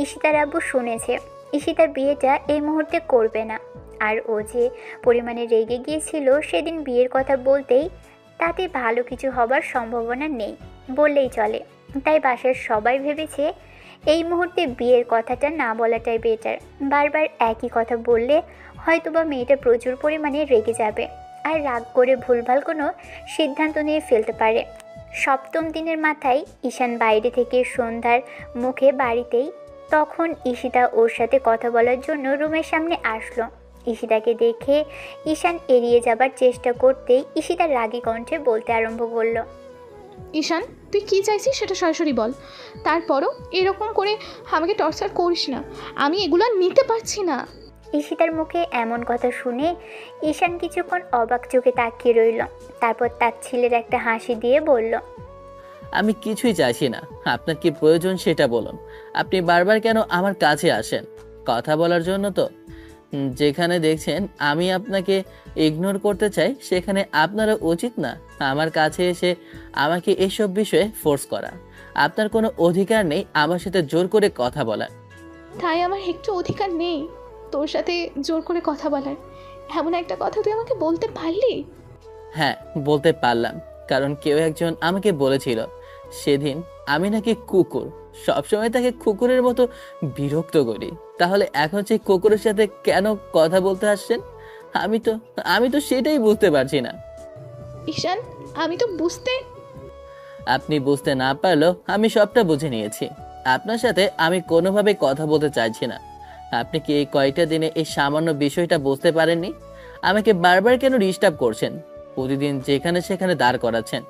Speaker 1: ঈশিতার আব্বু শুনেছে ঈশিতা বিয়েটা এই মুহূর্তে করবে না। আর ও যে পরিমাণে রেগে গিয়েছিল সেদিন বিয়ের কথা বলতেই, তাতে ভালো কিছু হবার সম্ভাবনা নেই বললেই চলে। তাই বাসার সবাই ভেবেছে এই মুহূর্তে বিয়ের কথাটা না বলাটাই বেটার। বারবার একই কথা বললে হয়তোবা মেয়েটা প্রচুর পরিমাণে রেগে যাবে আর রাগ করে ভুলভাল কোনো সিদ্ধান্ত নিয়ে ফেলতে পারে। 7ম দিনের মাথায় ঈশান বাইরে থেকে সন্ধ্যার মুখে বাড়িতেই, তখন ঈশিতা ওর সাথে কথা বলার জন্য রুমের সামনে আসলো। ঈশিতাকে দেখে ঈশান এড়িয়ে যাবার চেষ্টা করতেই ঈশিতা রাগী কণ্ঠে বলতে আরম্ভ করলো,
Speaker 3: ঈশান, তুই কি চাইছিস সেটা সরাসরি বল। তারপরও এরকম করে আমাকে টর্চার করিস না, আমি এগুলো নিতে পারছি না।
Speaker 1: ঈশিতার মুখে এমন কথা শুনে ঈশান কিছুক্ষণ অবাক চোখে তাকিয়ে রইল। তারপর তার ছেলের একটা হাসি দিয়ে বলল,
Speaker 2: আমি কিছুই চাইছি না। আপনার কি প্রয়োজন সেটা বলুন। আপনি বারবার কেন আমার কাছে আসেন? কথা বলার জন্য তো? যেখানে দেখছেন আমি আপনাকে ইগনোর করতে চাই, সেখানে আপনারও উচিত না আমার কাছে এসে আমাকে এসব বিষয়ে ফোর্স করা। আপনার কোনো অধিকার নেই আমার সাথে জোর করে কথা বলার।
Speaker 3: তাই আমার একটু অধিকার নেই তোর সাথে জোর করে কথা বলার? এমন একটা কথা তুই আমাকে বলতে পারলি?
Speaker 2: হ্যাঁ, বলতে পারলাম, কারণ কেউ একজন আমাকে বলেছিল সেদিন আমি নাকি কুকুর, সবসময় তাকে কুকুরের মতো বিরক্ত করি। তাহলে এখন সেই কুকুরের সাথে কেন কথা বলতে আসছেন? আমি তো সেটাই বুঝতে পারছি না।
Speaker 3: ঈশান, আমি তো বুঝতে
Speaker 2: আপনি বুঝতে না পারলেও আমি সবটা বুঝে নিয়েছি। আপনার সাথে আমি কোনোভাবে কথা বলতে চাইছি না। আপনি কি এই কয়েকটা দিনে এই সামান্য বিষয়টা বুঝতে পারেননি? আমাকে বারবার কেন ডিস্টার্ব করছেন? প্রতিদিন যেখানে সেখানে দাঁড় করাচ্ছেন।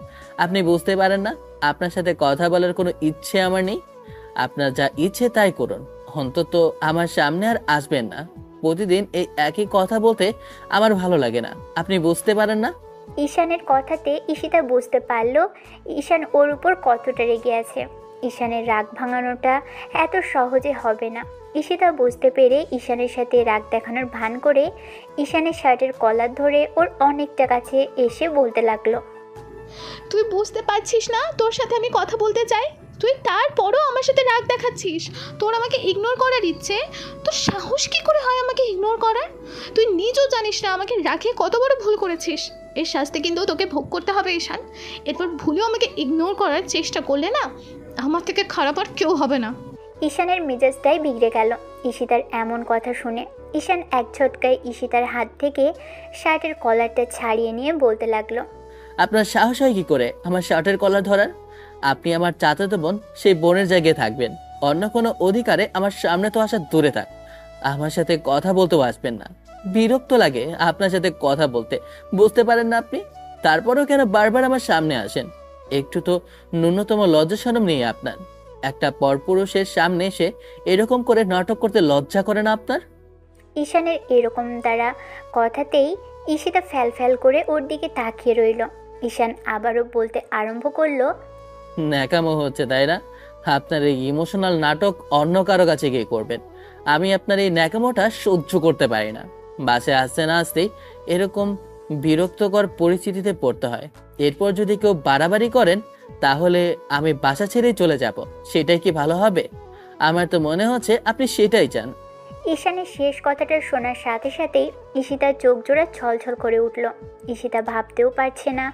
Speaker 2: আপনি বুঝতে পারেন না আপনার সাথে কথা বলার কোনো ইচ্ছে আমার নেই? আপনার যা ইচ্ছে তাই করুন, অন্তত আমার সামনে আর আসবেন না। প্রতিদিন এই একই কথা বলতে আমার ভালো লাগে না। আপনি বুঝতে পারেন না?
Speaker 1: ঈশানের কথাতে ঈশিতা বুঝতে পারল ঈশান ওর উপর কতটা রেগে আছে। ঈশানের রাগ ভাঙানোটা এত সহজে হবে না। ঈশিতা বুঝতে পেরে ঈশানের সাথে রাগ দেখানোর ভান করে ঈশানের শার্টের কলার ধরে ওর অনেকটা কাছে এসে বলতে লাগলো,
Speaker 3: তুই বুঝতে পারছিস না তোর সাথে আমি কথা বলতে চাই? তুই তারপরও আমার সাথে রাগ দেখাচ্ছিস। তোর আমাকে ইগনোর করার ইচ্ছে? তোর সাহস কি করে হয় আমাকে ইগনোর করার? তুই নিজেও জানিস না আমাকে রাখে কত বড় ভুল করেছিস। এর শাস্তি কিন্তু তোকে ভোগ করতে হবে ঈশান। এরপর ভুলেও আমাকে ইগনোর করার চেষ্টা করলে না, আমার থেকে খারাপ আর কেউ হবে না।
Speaker 1: ঈশানের মেজাজটাই বিগড়ে গেল ঈশিতার এমন কথা শুনে। ঈশান এক ঝটকায় ঈশিতার হাত থেকে শার্টের কলারটা ছাড়িয়ে নিয়ে বলতে লাগলো,
Speaker 2: আপনার সাহস হয় কি করে আমার শার্টের কলার ধরার? আপনি আমার চাচাতো বোন, সেই বোনের জায়গায় থাকবেন। অন্য কোনো অধিকারে আমার সামনে তো আসা দূরে থাক। আমার সাথে কথা বলতেও আসবেন না। বিরক্ত লাগে আপনার সাথে কথা বলতে, বুঝতে পারেন না আপনি? তারপরেও কেন বারবার আমার সামনে আসেন? একটু তো ন্যূনতম লজ্জা শরম নেই আপনার? একটা পরপুরুষের সামনে এসে এরকম করে নাটক করতে লজ্জা করে না আপনার?
Speaker 1: ঈশানের এরকম দ্বারা কথাতেই ঈশিতা ফ্যাল ফ্যাল করে ওর দিকে তাকিয়ে রইল। ঈশান আবারও বলতে আরম্ভ করলো,
Speaker 2: ন্যাকামো হচ্ছে তাই না? আপনার এই ইমোশনাল নাটক অন্য কারো কাছে গিয়ে করবেন। আমি আপনার এই ন্যাকামোটা সহ্য করতে পারি না। বাসে আসতে না আসতেই এরকম বিরক্তকর পরিস্থিতিতে পড়তে হয়। এরপর যদি কেউ বাড়াবাড়ি করেন তাহলে আমি বাসা ছেড়েই চলে যাব। সেটাই কি ভালো হবে? আমার তো মনে হচ্ছে আপনি সেটাই চান।
Speaker 1: ঈশানের শেষ কথাটা শোনার সাথে সাথেই ঈশিতার চোখ জোড়া ছলছল করে উঠল। ঈশিতা ভাবতেও পারছে না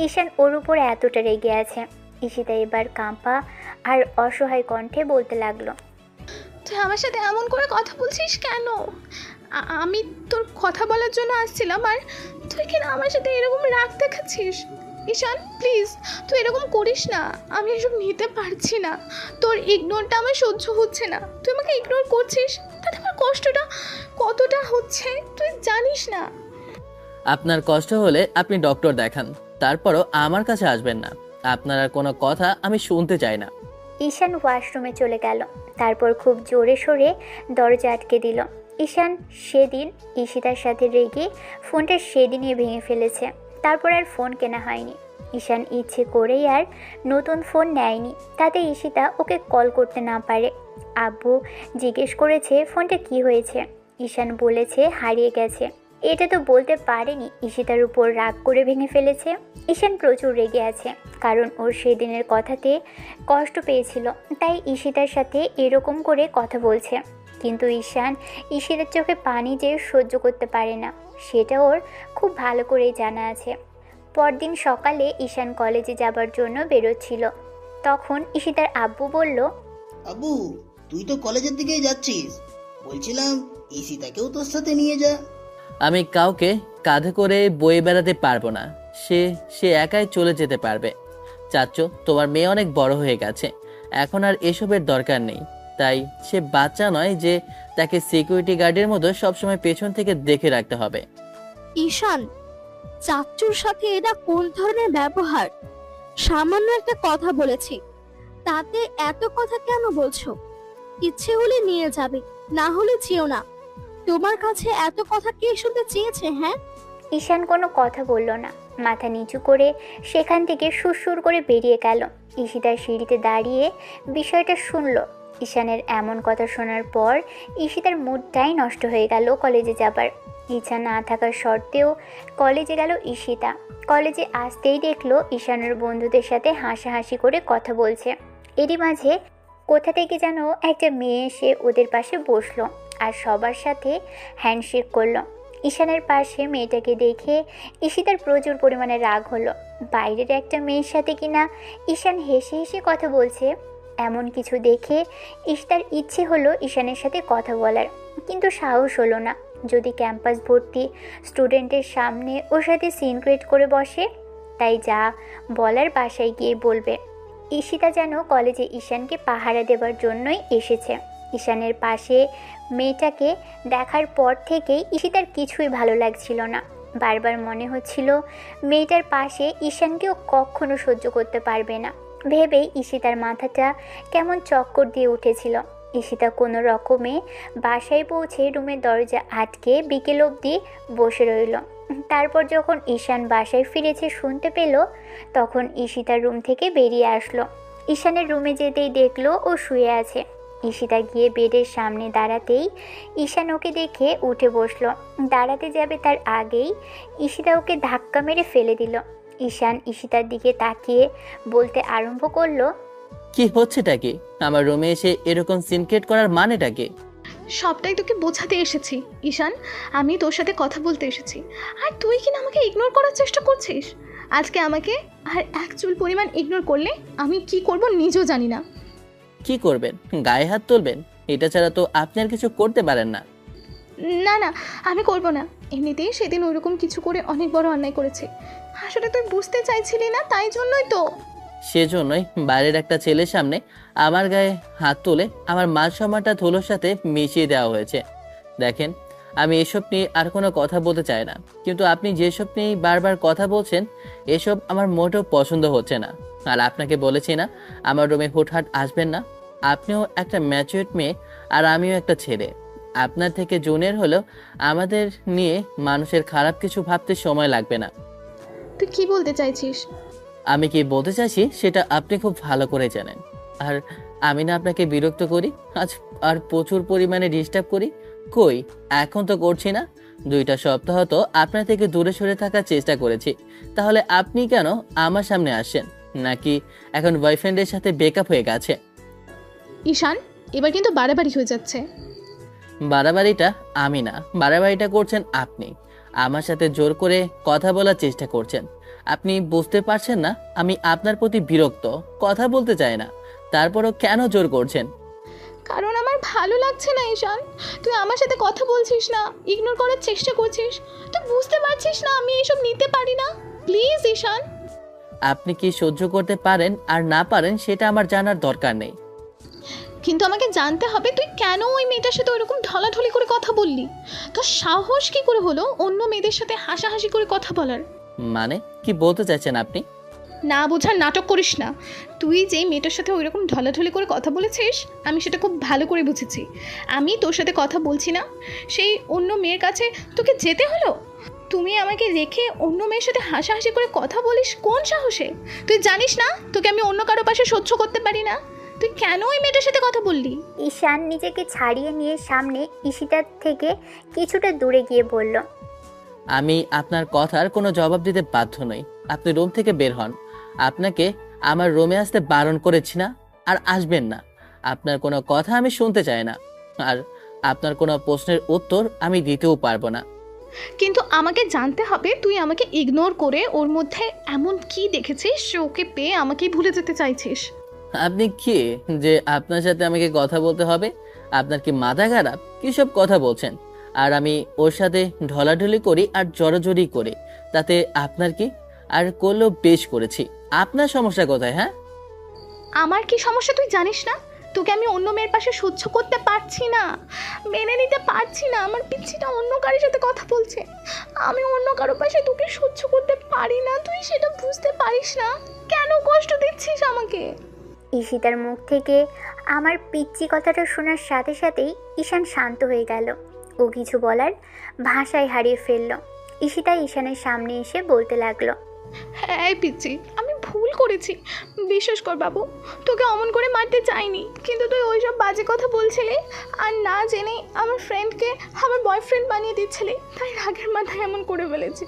Speaker 1: ঈশান ওর উপর এতটা রেগে আছে। ঈশিতা এবার কাঁপা আর অসহায় কণ্ঠে বলতে লাগলো,
Speaker 3: তুই আমার সাথে এমন করে কথা বলছিস কেন? আমি তোর কথা বলার জন্য আসছিলাম, আর তুই কিনা আমার সাথে এরকম রাগ দেখাচ্ছিস। ঈশান প্লিজ, তুই এরকম করিস না। আমি এসব নিতে পারছি না। তোর ইগনোরটা আমার সহ্য হচ্ছে না। তুই আমাকে ইগনোর করছিস, তাতে আমার কষ্টটা কতটা হচ্ছে তুই জানিস না।
Speaker 2: আপনার কষ্ট হলে আপনি ডক্টর দেখান, তারপরও আমার কাছে আসবেন না। আপনার আর কোনো কথা আমি শুনতে চাই না।
Speaker 1: ঈশান ওয়াশরুমে চলে গেল। তারপর খুব জোরে সোরে দরজা আটকে দিল। ঈশান সেদিন ঈশিতার সাথে রেগে ফোনটা সেদিনই ভেঙে ফেলেছে। তারপর আর ফোন কেনা হয়নি। ঈশান ইচ্ছে করেই আর নতুন ফোন নেয়নি, তাতে ঈশিতা ওকে কল করতে না পারে। আব্বু জিজ্ঞেস করেছে ফোনটা কি হয়েছে। ঈশান বলেছে হারিয়ে গেছে। এটা তো বলতে পারেনি ঈশিতার উপর রাগ করে ভেঙে ফেলেছে। ঈশান প্রচুর রেগে আছে, কারণ ওর সেদিনের কথাতে কষ্ট পেয়েছিল, তাই ঈশিতার সাথে এরকম করে কথা বলছে। কিন্তু ঈশান ঈশিতার চোখে পানি যে সহ্য করতে পারে না, সেটা ওর খুব ভালো করেই জানা আছে। পরদিন সকালে ঈশান কলেজে যাবার জন্য বেরোচ্ছিল। তখন ঈশিতার আব্বু বলল,
Speaker 9: আব্বু, তুই তো কলেজের দিকেই যাচ্ছিস, বলছিলাম ঈশিতাকেও তোর সাথে নিয়ে যা।
Speaker 2: আমি কাউকে কাঁধে করে বয়ে বেড়াতে পারবো না। সে একাই চলে যেতে পারবে। চাচ্চু, তোমার মেয়ে অনেক বড় হয়ে গেছে, এখন আর এসবের দরকার নেই। তাই সে বাচ্চা নয় যে তাকে সিকিউরিটি গার্ডের মতো সবসময় পেছন থেকে দেখে রাখতে হবে।
Speaker 4: ঈশান, চাচ্চুর সাথে এটা কোন ধরনের ব্যবহার? সামান্য একটা কথা বলেছি, তাতে এত কথা কেন বলছো? ইচ্ছে হলে নিয়ে যাবে, না হলে যেও না। তোমার কাছে এত কথা কে শুনতে চেয়েছে? হ্যাঁ,
Speaker 1: ঈশান কোনো কথা বলল না, মাথা নিচু করে সেখান থেকে সুরসুর করে বেরিয়ে গেল। ঈশিতার সিঁড়িতে দাঁড়িয়ে বিষয়টা শুনল। ঈশানের এমন কথা শোনার পর ঈশিতার মুডটাই নষ্ট হয়ে গেল কলেজে যাবার। ইচ্ছা না থাকার সত্ত্বেও কলেজে গেল ঈশিতা। কলেজে আসতেই দেখলো ঈশানের বন্ধুদের সাথে হাসাহাসি করে কথা বলছে। এরই মাঝে কোথা থেকে যেন একটা মেয়ে এসে ওদের পাশে বসলো আর সবার সাথে হ্যান্ডশেক করলো। ঈশানের পাশে মেয়েটাকে দেখে ঈশিতার প্রচুর পরিমাণে রাগ হলো। বাইরের একটা মেয়ের সাথে কিনা ঈশান হেসে হেসে কথা বলছে, এমন কিছু দেখে ঈশিতার ইচ্ছে হলো ঈশানের সাথে কথা বলার, কিন্তু সাহস হলো না। যদি ক্যাম্পাস ভর্তি স্টুডেন্টের সামনে ওর সাথে সিন ক্রিয়েট করে বসে, তাই যা বলার বাসায় গিয়ে বলবে। ঈশিতা যেন কলেজে ঈশানকে পাহারা দেওয়ার জন্যই এসেছে। ঈশানের পাশে মেয়েটাকে দেখার পর থেকেই ঈশিতার কিছুই ভালো লাগছিল না। বারবার মনে হচ্ছিল মেয়েটার পাশে ঈশানকেও কখনো সহ্য করতে পারবে না ভেবেই ঈশিতার মাথাটা কেমন চক্কর দিয়ে উঠেছিল। ঈশিতা কোনো রকমে বাসায় পৌঁছে রুমের দরজা আটকে বিকেল অবধি বসে রইল। তারপর যখন ঈশান বাসায় ফিরেছে শুনতে পেল, তখন ঈশিতার রুম থেকে বেরিয়ে আসলো। ঈশানের রুমে যেতেই দেখলো ও শুয়ে আছে। ঈশিতা গিয়ে বেডের সামনে দাঁড়াতেই ঈশান ওকে দেখে উঠে বসলো। দাঁড়াতে যাবে তার আগেই ঈশিতা ওকে ধাক্কা মেরে ফেলে দিল। ঈশান ঈশিতার দিকে তাকিয়ে বলতে আরম্ভ করলো,
Speaker 2: কি হচ্ছেটা কি? আমার রুমে এসে এরকম সিনক্রেট করার মানেটা কি?
Speaker 3: সবটাই তোকে বোঝাতে এসেছি ঈশান, আমি তোর সাথে কথা বলতে এসেছি, আর তুই কিনা আমাকে ইগনোর করার চেষ্টা করছিস। আজকে আমাকে আর এক চুল পরিমাণ ইগনোর করলে আমি কি করব নিজেও জানি না।
Speaker 2: কি করবেন? গায়ে হাত তুলবেন? এটা ছাড়া তো আপনি আর কিছু করতে পারেন না।
Speaker 3: না না, আমি করব না। এমনিতেই সেদিন ওইরকম কিছু করে অনেক বড় অন্যায় করেছে। আসলে তুই বুঝতে চাইছিলি না, তাই জন্যই তো।
Speaker 2: সেজন্যই বাইরের একটা ছেলের সামনে আমার গায়ে হাত তুলে আমার মান সম্মানটা ধুলোর সাথে মিশিয়ে দেওয়া হয়েছে। দেখেন, আমি এসব নিয়ে আর কোনো কথা বলতে চাই না, কিন্তু আপনি যেসব নিয়ে বারবার কথা বলছেন এসব আমার মোটেও পছন্দ হচ্ছে না। আর আপনাকে বলেছি না আমার রুমে হুটহাট আসবেন না। আপনিও একটা ম্যাচিউরড মেয়ে আর আমিও একটা ছেলে। আপনার থেকে জুনিয়র হলেও আমাদের নিয়ে মানুষের খারাপ কিছু ভাবতে সময় লাগবে না।
Speaker 3: তুই কি বলতে চাইছিস?
Speaker 2: আমি কি বলতে চাইছি সেটা আপনি খুব ভালো করে জানেন। আর আমি না আপনাকে বিরক্ত করি আর প্রচুর পরিমাণে ডিস্টার্ব করি? কই, এখন তো করছি না। 2টা সপ্তাহ তো আপনার থেকে দূরে সরে থাকার চেষ্টা করেছি, তাহলে আপনি কেন আমার সামনে আসেন? নাকি এখন বয়ফ্রেন্ডের সাথে ব্রেকআপ হয়ে গেছে?
Speaker 3: ঈশান, এবার কিন্তু বাড়াবাড়ি হয়ে যাচ্ছে।
Speaker 2: বাড়াবাড়িটা আমি না, বাড়াবাড়িটা করছেন আপনি। আমার সাথে জোর করে কথা বলার চেষ্টা করছেন। আপনি বুঝতে পারছেন না আমি আপনার প্রতি বিরক্ত, কথা বলতে চাই না, তারপরও কেন জোর করছেন?
Speaker 3: কারণ আমার ভালো লাগছে না ঈশান। তুই আমার সাথে কথা বলছিস না, ইগনোর করার চেষ্টা করছিস। তুই বুঝতে পারছিস না আমি এসব নিতে পারি না। প্লিজ ঈশান।
Speaker 2: আপনি কি সহ্য করতে পারেন আর না পারেন সেটা আমার জানার দরকার নেই।
Speaker 3: কিন্তু আমাকে জানতে হবে তুই কেন ওই মেয়েটার সাথে ওইরকম ঢলাঢলি করে কথা বললি। তোর সাহস কি করে হলো অন্য মেয়েদের সাথে হাসাহাসি করে কথা বলার?
Speaker 2: মানে কি বলতে চাইছেন আপনি?
Speaker 3: না বোঝার নাটক করিস না। তুই যেই মেয়েটার সাথে ওইরকম ঢলাঢলি করে কথা বলেছিস আমি সেটা খুব ভালো করে বুঝেছি। আমি তোর সাথে কথা বলছি না, সেই অন্য মেয়ের কাছে তোকে যেতে হলো। তুমি আমাকে রেখে অন্য মেয়ের সাথে হাসাহাসি করে কথা বলিস কোন সাহসে? তুই জানিস না তোকে আমি অন্য কারো পাশে সহ্য করতে পারি না। তুই কেন ওই মেয়েটার সাথে কথা বললি?
Speaker 1: ঈশান নিজেকে ছাড়িয়ে নিয়ে সামনে ঈশিতার থেকে কিছুটা দূরে গিয়ে বলল,
Speaker 2: আমি আপনার কথার কোনো জবাব দিতে বাধ্য নই। আপনি রুম থেকে বের হন। আপনাকে আমার রুমে আসতে বারণ করেছি না, আর আসবেন না। আপনার কোনো কথা আমি শুনতে চাই না, আর আপনার কোনো প্রশ্নের উত্তর আমি দিতেও পারবো না।
Speaker 3: কিন্তু আমাকে জানতে হবে তুই আমাকে ইগনোর করে ওর মধ্যে এমন কি দেখেছিস ওকে পেয়ে আমাকেই ভুলে যেতে চাইছিস?
Speaker 2: আপনি কি যে আপনার সাথে আমাকে কথা বলতে হবে? আপনার কি মাথা খারাপ? কি সব কথা বলছেন? আর আমি ওর সাথে ঢলাঢলি করি আর জড়াজড়ি করি, তাতে আপনার কি? আর করলেও বেশ করেছি। আপনার সমস্যা কোথায়? হ্যাঁ,
Speaker 3: আমার কি সমস্যা তুই জানিস না? তোকে আমি অন্য মেয়ের পাশে সহ্য করতে পারছি না, মেনে নিতে পারছি না। আমার পিচ্ছিটা অন্য কারোর সাথে কথা বলছে, আমি অন্য কারো পাশে তোকে সহ্য করতে পারি না। তুই সেটা বুঝতে পারিস না? কেন কষ্ট দিচ্ছিস আমাকে?
Speaker 1: ঈশিতার মুখ থেকে আমার পিচ্চি কথাটা শোনার সাথে সাথেই ঈশান শান্ত হয়ে গেল। ও কিছু বলার ভাষায় হারিয়ে ফেলল। ঈশিতা ঈশানের সামনে এসে বলতে লাগলো,
Speaker 3: হ্যাঁ পিচ্ছি, আমি ভুল করেছি, বিশ্বাস কর বাবু। তোকে অমন করে মারতে চাইনি, কিন্তু তুই ওইসব বাজে কথা বলছিলি আর না জেনে আমার ফ্রেন্ডকে আমার বয়ফ্রেন্ড বানিয়ে দিচ্ছিলি, তাই রাগের মাথায় এমন করে ফেলেছি।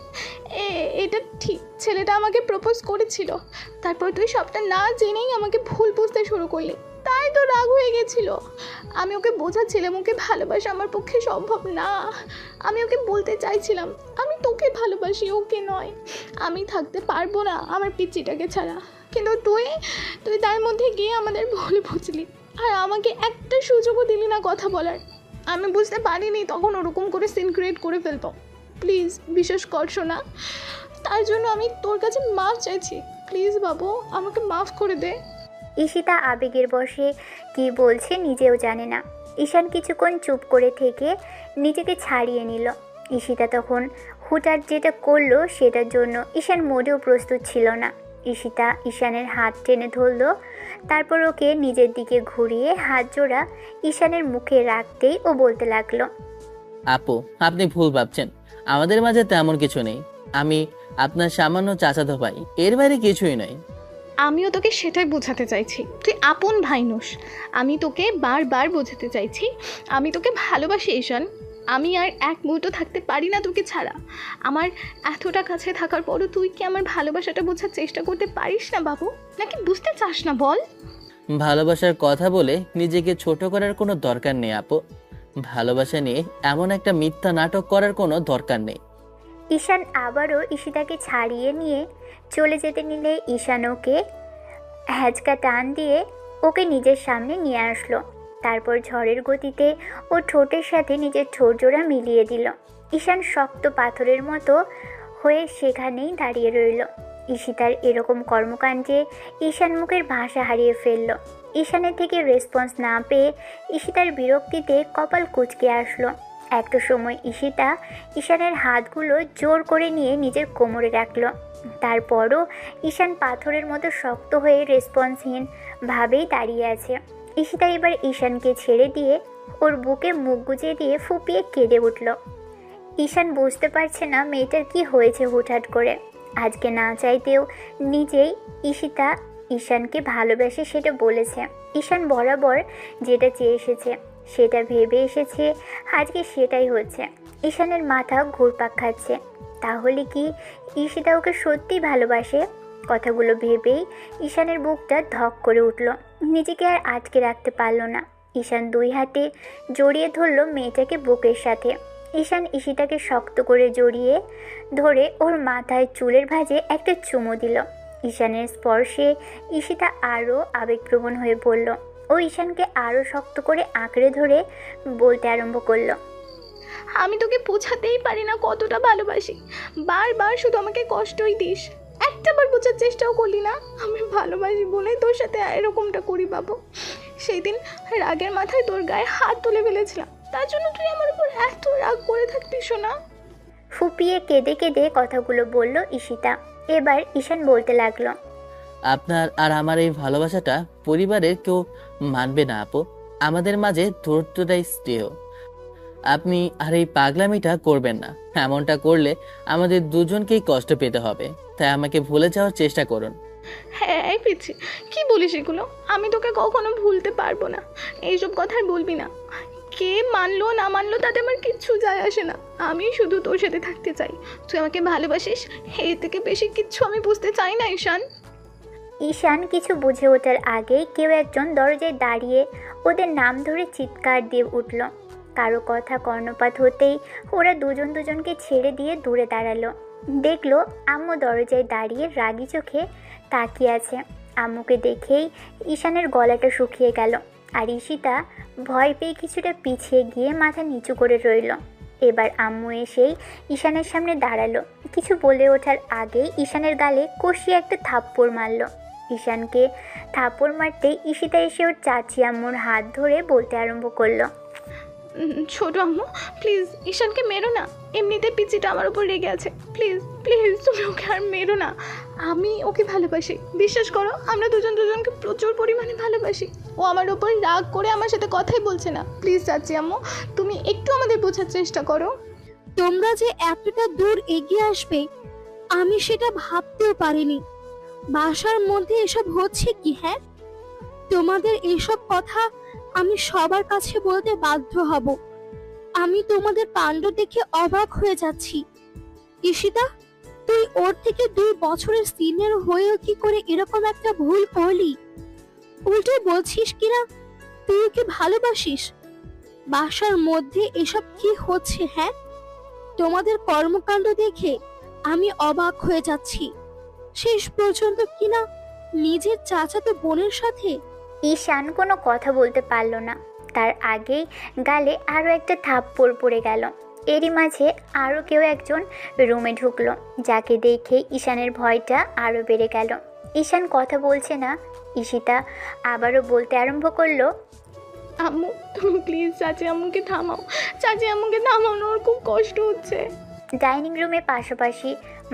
Speaker 3: এটা ঠিক, ছেলেটা আমাকে প্রপোজ করেছিল, তারপর তুই সবটা না জেনেই আমাকে ভুল বুঝতে শুরু করলি, তাই তো রাগ হয়ে গেছিল। আমি ওকে বোঝাচ্ছিলাম ওকে ভালোবাসা আমার পক্ষে সম্ভব না। আমি ওকে বলতে চাইছিলাম আমি তোকে ভালোবাসি, ওকে নয়। আমি থাকতে পারবো না আমার পিচ্চিটাকে ছাড়া, কিন্তু তুই তার মধ্যে গিয়ে আমাদের ভুল বুঝলি আর আমাকে একটা সুযোগও দিলি না কথা বলার। আমি বুঝতে পারিনি তখন ওরকম করে সিন ক্রিয়েট করে ফেলবো। প্লিজ বিশ্বাস করছো না, তার জন্য আমি তোর কাছে মাফ চাইছি। প্লিজ বাবু, আমাকে মাফ করে দে।
Speaker 1: ঈশিতা আবেগের বশে কি বলছে নিজেও জানে না। ঈশান কিছুক্ষণ চুপ করে থেকে নিজেকে ছাড়িয়ে নিল। ঈশিতা তখন হুটহাট যেটা করলো সেটার জন্য ঈশান মোটেও প্রস্তুত ছিল না। ঈশিতা ঈশানের হাত টেনে ধরল, তারপর ওকে নিজের দিকে ঘুরিয়ে হাত জোড়া ঈশানের মুখে রাখতেই ও বলতে লাগলো,
Speaker 2: আপু, আপনি ভুল ভাবছেন, আমাদের মাঝে তেমন কিছু নেই। আমি আপনার সামান্য চাচাতো ভাই, এর বাইরে কিছুই নয়।
Speaker 3: আমিও তোকে সেটাই বোঝাতে চাইছি, তুই আপন ভাই নোস। আমি তোকে বারবার বোঝাতে চাইছি আমি তোকে ভালোবাসি ঈশান। আমি আর এক মুহূর্ত থাকতে পারি না তোকে ছাড়া। আমার এতটা কাছে থাকার পরও তুই কি আমার ভালোবাসাটা বোঝার চেষ্টা করতে পারিস না বাবু, নাকি বুঝতে চাস না বল?
Speaker 2: ভালোবাসার কথা বলে নিজেকে ছোট করার কোনো দরকার নেই আপু। ভালোবাসা নিয়ে এমন একটা মিথ্যা নাটক করার কোনো দরকার নেই।
Speaker 1: ঈশান আবারও ঈশিতাকে ছাড়িয়ে নিয়ে চলে যেতে নিলে ঈশান ওকে হ্যাঁচকা টান দিয়ে ওকে নিজের সামনে নিয়ে আসলো। তারপর ঝড়ের গতিতে ও ঠোঁটের সাথে নিজের ঠোঁট জোড়া মিলিয়ে দিল। ঈশান শক্ত পাথরের মতো হয়ে সেখানেই দাঁড়িয়ে রইল। ঈশিতার এরকম কর্মকাণ্ডে ঈশান মুখের ভাষা হারিয়ে ফেলল। ঈশানের থেকে রেসপন্স না পেয়ে ঈশিতার বিরক্তিতে কপাল কুঁচকে আসলো। একটা সময় ঈশিতা ঈশানের হাতগুলো জোর করে নিয়ে নিজের কোমরে রাখলো। তারপরও ঈশান পাথরের মতো শক্ত হয়ে রেসপন্সহীন ভাবেই দাঁড়িয়ে আছে। ঈশিতা এবার ঈশানকে ছেড়ে দিয়ে ওর বুকে মুখ গুজে দিয়ে ফুপিয়ে কেঁদে উঠল। ঈশান বুঝতে পারছে না মেয়েটার কি হয়েছে হুটহাট করে। আজকে না চাইতেও নিজেই ঈশিতা ঈশানকে ভালোবাসে সেটা বলেছে। ঈশান বরাবর যেটা চেয়ে এসেছে, সেটা ভেবে এসেছে, আজকে সেটাই হচ্ছে। ঈশানের মাথা ঘুরপাক খাচ্ছে। তাহলে কি ঈশিতা ওকে সত্যি ভালোবাসে? কথাগুলো ভেবেই ঈশানের বুকটা ধক করে উঠল। নিজেকে আর আটকে রাখতে পারল না। ঈশান দুই হাতে জড়িয়ে ধরল মেয়েটাকে বুকের সাথে। ঈশান ঈশিতাকে শক্ত করে জড়িয়ে ধরে ওর মাথায় চুলের ভাঁজে একটা চুমু দিল। ঈশানের স্পর্শে ঈশিতা আরও আবেগপ্রবণ হয়ে পড়ল। ও ঈশানকে আরও শক্ত করে আঁকড়ে ধরে বলতে আরম্ভ করলো,
Speaker 3: আমি তোকে বোঝাতেই পারি না কতটা ভালোবাসি। বারবার শুধু আমাকে কষ্টই দিস, একটাবার বোঝার চেষ্টাও করলি না আমি ভালোবাসি বলে তোর সাথে এরকমটা করি বাবু। সেই দিন রাগের মাথায় তোর গায়ে হাত তুলে ফেলেছিলাম, তার জন্য তুই আমার উপর এত রাগ করে থাকতিস না।
Speaker 1: ফুপিয়ে কেঁদে কেঁদে কথাগুলো বলল ঈশিতা। এবার ঈশান বলতে লাগলো,
Speaker 2: আপনার আর আমার এই ভালোবাসাটা পরিবারের কেউ মানবে না আপু। আমাদের মাঝে দূরত্বটাই স্নেহ। আপনি আর এই পাগলামিটা করবেন না। এমনটা করলে আমাদের দুজনকেই কষ্ট পেতে হবে। তাই আমাকে ভুলে যাওয়ার চেষ্টা করুন।
Speaker 3: হ্যাঁ পিচ্ছি, কি বলিস এগুলো? আমি তোকে কখনো ভুলতে পারবো না। এইসব কথা আর বলবি না। কে মানলো না মানলো তাতে আমার কিচ্ছু যায় আসে না। আমি শুধু তোর সাথে থাকতে চাই। তুই আমাকে ভালোবাসিস, এর থেকে বেশি কিচ্ছু আমি বুঝতে চাই না ঈশান।
Speaker 1: ঈশান কিছু বুঝে ওঠার আগেই কেউ একজন দরজায় দাঁড়িয়ে ওদের নাম ধরে চিৎকার দিয়ে উঠল। কারো কথা কর্ণপাত হতেই ওরা দুজন দুজনকে ছেড়ে দিয়ে দূরে দাঁড়ালো। দেখলো আম্মু দরজায় দাঁড়িয়ে রাগি চোখে তাকিয়ে আছে। আম্মুকে দেখেই ঈশানের গলাটা শুকিয়ে গেল। আর ঈশিতা ভয় পেয়ে কিছুটা পিছিয়ে গিয়ে মাথা নিচু করে রইল। এবার আম্মু এসেই ঈশানের সামনে দাঁড়ালো। কিছু বলে ওঠার আগেই ঈশানের গালে কষিয়ে একটা থাপ্পড় মারল। ঈশানকে থাপ্পড় মারতেই ঈশিতা এসে ওর চাচি আম্মুর হাত ধরে বলতে আরম্ভ করলো,
Speaker 3: ছোট আম্মু প্লিজ ঈশানকে মেরো না, এমনিতে পিচিটা আমার উপর রেগে আছে। প্লিজ প্লিজ তুমি ওকে আর মেরো না। আমি ওকে ভালোবাসি, বিশ্বাস করো আমরা দুজন দুজনকে প্রচুর পরিমাণে ভালোবাসি। ও আমার ওপর রাগ করে আমার সাথে কথাই বলছে না। প্লিজ চাচি আম্মু, তুমি একটু আমাদের বোঝার চেষ্টা করো।
Speaker 4: তোমরা যে এতটা দূর এগিয়ে আসবে আমি সেটা ভাবতেও পারিনি। বাসার মধ্যে এসব হচ্ছে কি? হ্যাঁ, তোমাদের এসব কথা আমি সবার কাছে বলতে বাধ্য হব। আমি তোমাদের কাণ্ড দেখে অবাক হয়ে যাচ্ছি। ঈশিতা, তুই ওর থেকে 2 বছরের সিনিয়র হয়েও কি করে এরকম একটা ভুল করলি? উল্টো বলছিস কিনা তুই ওকে ভালোবাসিস। বাসার মধ্যে এসব কি হচ্ছে? হ্যাঁ, তোমাদের কর্মকাণ্ড দেখে আমি অবাক হয়ে যাচ্ছি। শেষ পর্যন্ত কিনা নিজের চাচাতো বোনের সাথে।
Speaker 1: ঈশান কোনো কথা বলতে পারল না। তার আগেই গালে আরও একটা থাপ্পড় পড়ে গেল। এরই মাঝে আরও কেউ একজন রুমে ঢুকলো, যাকে দেখে ঈশানের ভয়টা আরও বেড়ে গেল। ঈশান কথা বলছে না। ঈশিতা আবারও বলতে আরম্ভ করলো,
Speaker 3: আম্মু তুমি প্লিজ চাচি আম্মুকে থামাও, চাচি আম্মুকে থামাও না, ওর খুব কষ্ট হচ্ছে।
Speaker 1: ডাইনিং রুমে পাশাপাশি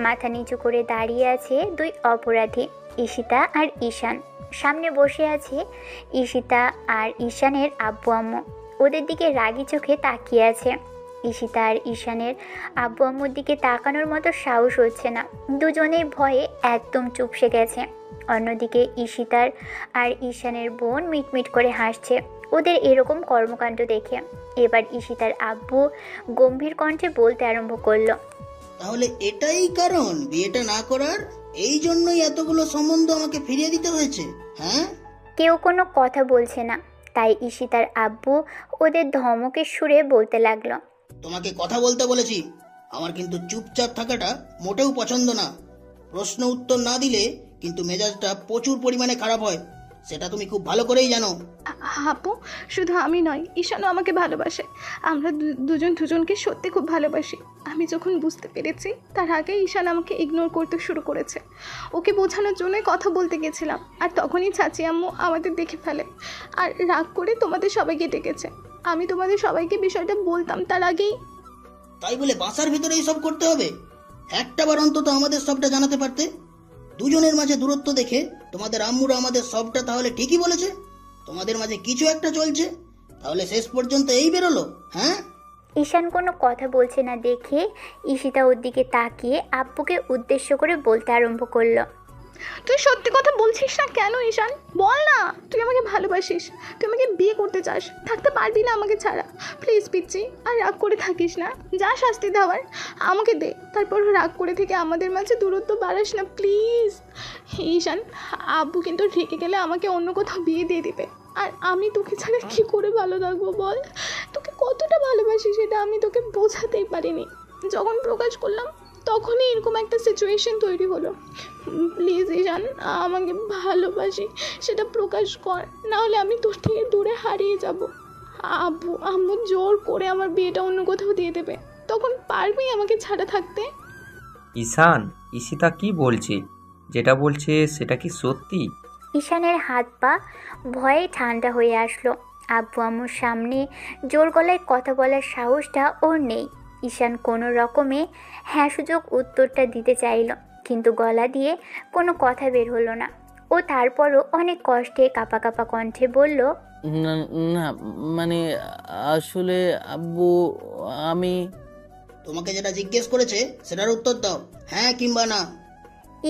Speaker 1: মাথা নিচু করে দাঁড়িয়ে আছে 2 অপরাধী, ঈশিতা আর ঈশান। সামনে বসে আছে ঈশিতা আর ঈশানের আব্বু আম্মু। ওদের দিকে রাগী চোখে তাকিয়ে আছে। ঈশিতা আর ঈশানের আব্বু আম্মুর দিকে তাকানোর মতো সাহস হচ্ছে না। দুজনেই ভয়ে একদম চুপসে গেছে। অন্যদিকে ঈশিতার আর ঈশানের বোন মিটমিট করে হাসছে ওদের এরকম কর্মকাণ্ড দেখে। এবার ঈশিতার আব্বু গম্ভীর কণ্ঠে বলতে আরম্ভ করলো,
Speaker 9: তাহলে এটাই কারণ বিয়েটা না করার? এই জন্যই এতগুলো সম্বন্ধ আমাকে ফিরিয়ে দিতে হয়েছে? হ্যাঁ,
Speaker 1: কেউ কোনো কথা বলছে না। তাই ঈশিতার আব্বু ওদের ধমকের সুরে বলতে লাগলো,
Speaker 9: তোমাকে কথা বলতে বলেছি। আমার কিন্তু চুপচাপ থাকাটা মোটেও পছন্দ না। প্রশ্ন উত্তর না দিলে কিন্তু মেজাজটা প্রচুর পরিমাণে খারাপ হয়, সেটা তুমি খুব ভালো করেই জানো।
Speaker 3: আপু, শুধু আমি নয়, ঈশানও আমাকে ভালোবাসে। আমরা দুজন দুজনকে সত্যি খুব ভালোবাসি। আমি যখন বুঝতে পেরেছি তার আগে ঈশান আমাকে ইগনোর করতে শুরু করেছে। ওকে বোঝানোর জন্যই কথা বলতে গেছিলাম, আর তখনই চাচি আম্মু আমাদের দেখে ফেলে আর রাগ করে তোমাদের সবাইকে ডেকেছে। আমি তোমাদের সবাইকে বিষয়টা বলতাম তার আগেই।
Speaker 9: তাই বলে বাসার ভিতরে এইসব করতে হবে? একটাবার অন্তত আমাদের সবটা জানাতে পারতে। দুজনের মাঝে দূরত্ব দেখে তোমাদের আম্মুরা আমাদের সবটা তাহলে ঠিকই বলেছে। তোমাদের মাঝে কিছু একটা চলছে, তাহলে শেষ পর্যন্ত এই বেরোলো? হ্যাঁ,
Speaker 1: ঈশান কোনো কথা বলছে না দেখে ঈশিতা ওর দিকে তাকিয়ে আব্বুকে উদ্দেশ্য করে বলতে আরম্ভ করলো,
Speaker 3: তুই সত্যি কথা বলছিস না কেন ঈশান? বল না, তুই আমাকে ভালোবাসিস, তুই আমাকে বিয়ে করতে চাস, থাকতে পারবি না আমাকে ছাড়া। প্লিজ পিচ্ছি, আর রাগ করে থাকিস না। যা শাস্তি দেওয়ার আমাকে দে, তারপর রাগ করে থেকে আমাদের মাঝে দূরত্ব বাড়াস না প্লিজ। ঈশান, আব্বু কিন্তু রেগে গেলে আমাকে অন্য কোথাও বিয়ে দিয়ে দিবে, আর আমি তোকে ছাড়া কী করে ভালো থাকবো বল? তোকে কতটা ভালোবাসি সেটা আমি তোকে বোঝাতেই পারিনি। যখন প্রকাশ করলাম তখনই এরকম একটা সিচুয়েশন তৈরি হলো। প্লিজ ঈশান, আমাকে ভালোবাসি সেটা প্রকাশ কর, নাহলে আমি তোর থেকে দূরে হারিয়ে যাব। আম্মু জোর করে আমার বিয়েটা অন্য কোথাও দিয়ে দেবে, তখন পারবি আমাকে ছাড়া থাকতে?
Speaker 5: ঈশান, ঈশিতা কি বলছে? যেটা বলছে সেটা কি সত্যি?
Speaker 1: ঈশানের হাত পা ভয়ে ঠান্ডা হয়ে আসলো। আব্বু আম্মুর সামনে জোর গলায় কথা বলার সাহসটা ওর নেই। ঈশান কোনো রকমে হ্যাঁ সুযোগ উত্তরটা দিতে চাইল, কিন্তু গলা দিয়ে কোনো কথা বের হলো না। ও তারপরও অনেক কষ্টে কাঁপা কাঁপা কণ্ঠে বলল,
Speaker 2: না না, মানে আসলে আব্বু, আমি
Speaker 9: তোমাকে যেটা জিজ্ঞেস করেছে সেটার উত্তর দাও, হ্যাঁ কিংবা না।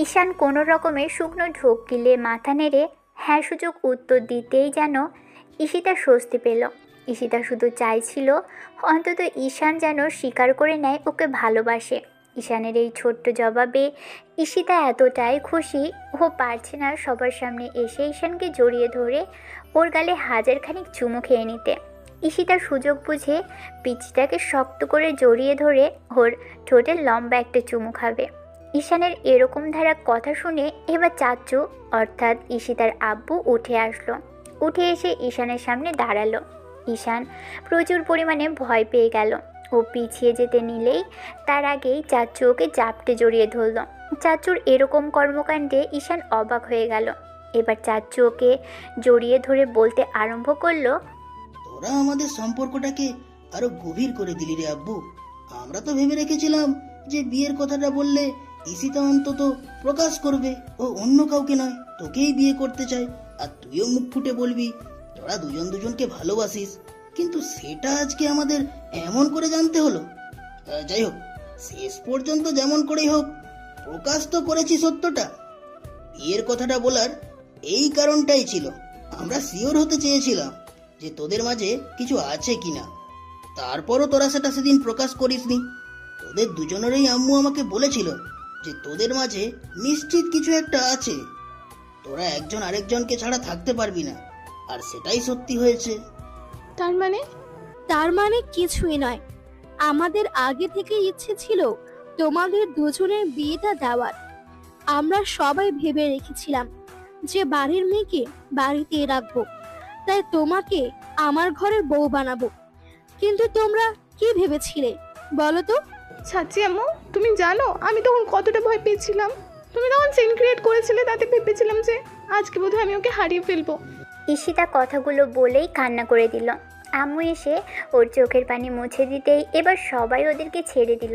Speaker 1: ঈশান কোনো রকমে শুকনো ঢোক গিলে মাথা নেড়ে হ্যাঁ সুযোগ উত্তর দিতেই যেন ঈশিতা স্বস্তি পেল। ঈশিতা শুধু চাইছিল অন্তত ঈশান যেন স্বীকার করে নেয় ওকে ভালোবাসে। ঈশানের এই ছোট্ট জবাবে ঈশিতা এতটাই খুশি, ও পারছে না সবার সামনে এসে ঈশানকে জড়িয়ে ধরে ওর গালে হাজারখানিক চুমু খেয়ে নিতে। ঈশিতা সুযোগ বুঝে পিচটাকে শক্ত করে জড়িয়ে ধরে ওর ঠোঁটে লম্বা একটা চুমু খাবে। ঈশানের এরকম ধারা কথা শুনে এবার চাচ্চু অর্থাৎ ঈশিতার আব্বু উঠে আসলো। উঠে এসে ঈশানের সামনে দাঁড়ালো। ঈশান প্রচুর পরিমাণে ভয় পেয়ে গেল। ও পিছিয়ে যেতে নিলেই তার আগেই চাচ্চু ওকে জাপটে জড়িয়ে ধরল। চাচ্চুর এরকম কর্মকাণ্ডে ঈশান অবাক হয়ে গেল। এবার চাচ্চু ওকে জড়িয়ে ধরে বলতে আরম্ভ করলো,
Speaker 9: তোরা আমাদের সম্পর্কটাকে আরো গভীর করে দিলি রে আব্বু। আমরা তো ভেবে রেখেছিলাম যে বিয়ের কথাটা বললে ঈশিতা অন্তত প্রকাশ করবে ও অন্য কাউকে নয় তোকেই বিয়ে করতে চায়, আর তুইও মুখ ফুটে বলবি তোরা দুজন দুজনকে ভালোবাসিস, কিন্তু সেটা আজকে আমাদের এমন করে জানতে হলো। যাই হোক, শেষ পর্যন্ত যেমন করেই হোক প্রকাশ তো করেছি সত্যটা। বিয়ের কথাটা বলার এই কারণটাই ছিল, আমরা শিওর হতে চেয়েছিলাম যে তোদের মাঝে কিছু আছে কিনা। তারপরও তোরা সেটা সেদিন প্রকাশ করিসনি। তোদের দুজনেরই আম্মু আমাকে বলেছিল যে তোদের মাঝে নিশ্চিত কিছু একটা আছে, তোরা একজন আরেকজনকে ছাড়া থাকতে পারবি না, আর সেটাই সত্যি হয়েছে।
Speaker 3: তার মানে
Speaker 4: কিছুই নয়। আমাদের আগে থেকে ইচ্ছে ছিল তোমাদের দুজনের বিয়েটা দেওয়ার। আমরা সবাই ভেবে রেখেছিলাম যে বাড়ির মেয়েকে বাড়িতে রাখবো, তাই তোমাকে আমার ঘরের বউ বানাবো। কিন্তু তোমরা কি ভেবেছিলে বলো তো?
Speaker 3: চাচি আম্মু, তুমি জানো আমি তখন কতটা ভয় পেয়েছিলাম। তুমি তখন সিন ক্রিয়েট করেছিলে, তাতে ভেবেছিলাম যে আজকে বোধহয় আমি ওকে হারিয়ে ফেলবো।
Speaker 1: ঈশিতা কথাগুলো বলেই কান্না করে দিল। আম্মু এসে ওর চোখের পানি মুছে দিতেই এবার সবাই ওদেরকে ছেড়ে দিল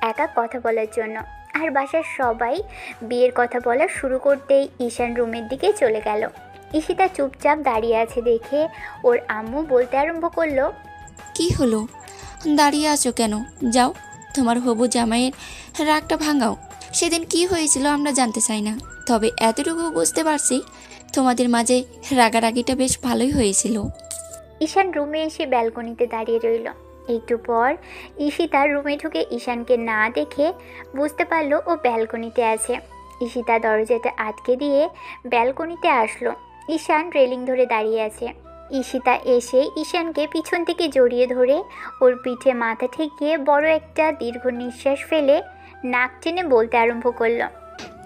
Speaker 1: একা কথা বলার জন্য। আর বাসার সবাই বিয়ের কথা বলা শুরু করতেই ঈশান রুমের দিকে চলে গেল। ঈশিতা চুপচাপ দাঁড়িয়ে আছে দেখে ওর আম্মু বলতে আরম্ভ করলো,
Speaker 6: কি হলো, দাঁড়িয়ে আছো কেন? যাও, তোমার হবু জামাইয়ের রাগটা ভাঙাও। সেদিন কি হয়েছিল আমরা জানতে চাই না, তবে এতটুকু বুঝতে পারছি তোমাদের মাঝে রাগারাগিটা বেশ ভালোই হয়েছিল।
Speaker 1: ঈশান রুমে এসে ব্যালকনিতে দাঁড়িয়ে রইল। একটু পর ঈশিতা রুমে ঢুকে ঈশানকে না দেখে বুঝতে পারলো ও ব্যালকনিতে আছে। ঈশিতা দরজাটা আটকে দিয়ে ব্যালকনিতে আসলো। ঈশান রেলিং ধরে দাঁড়িয়ে আছে। ঈশিতা এসে ঈশানকে পিছন থেকে জড়িয়ে ধরে ওর পিঠে মাথা ঠেকিয়ে বড় একটা দীর্ঘ নিঃশ্বাস ফেলে নাক টেনে বলতে আরম্ভ করলো,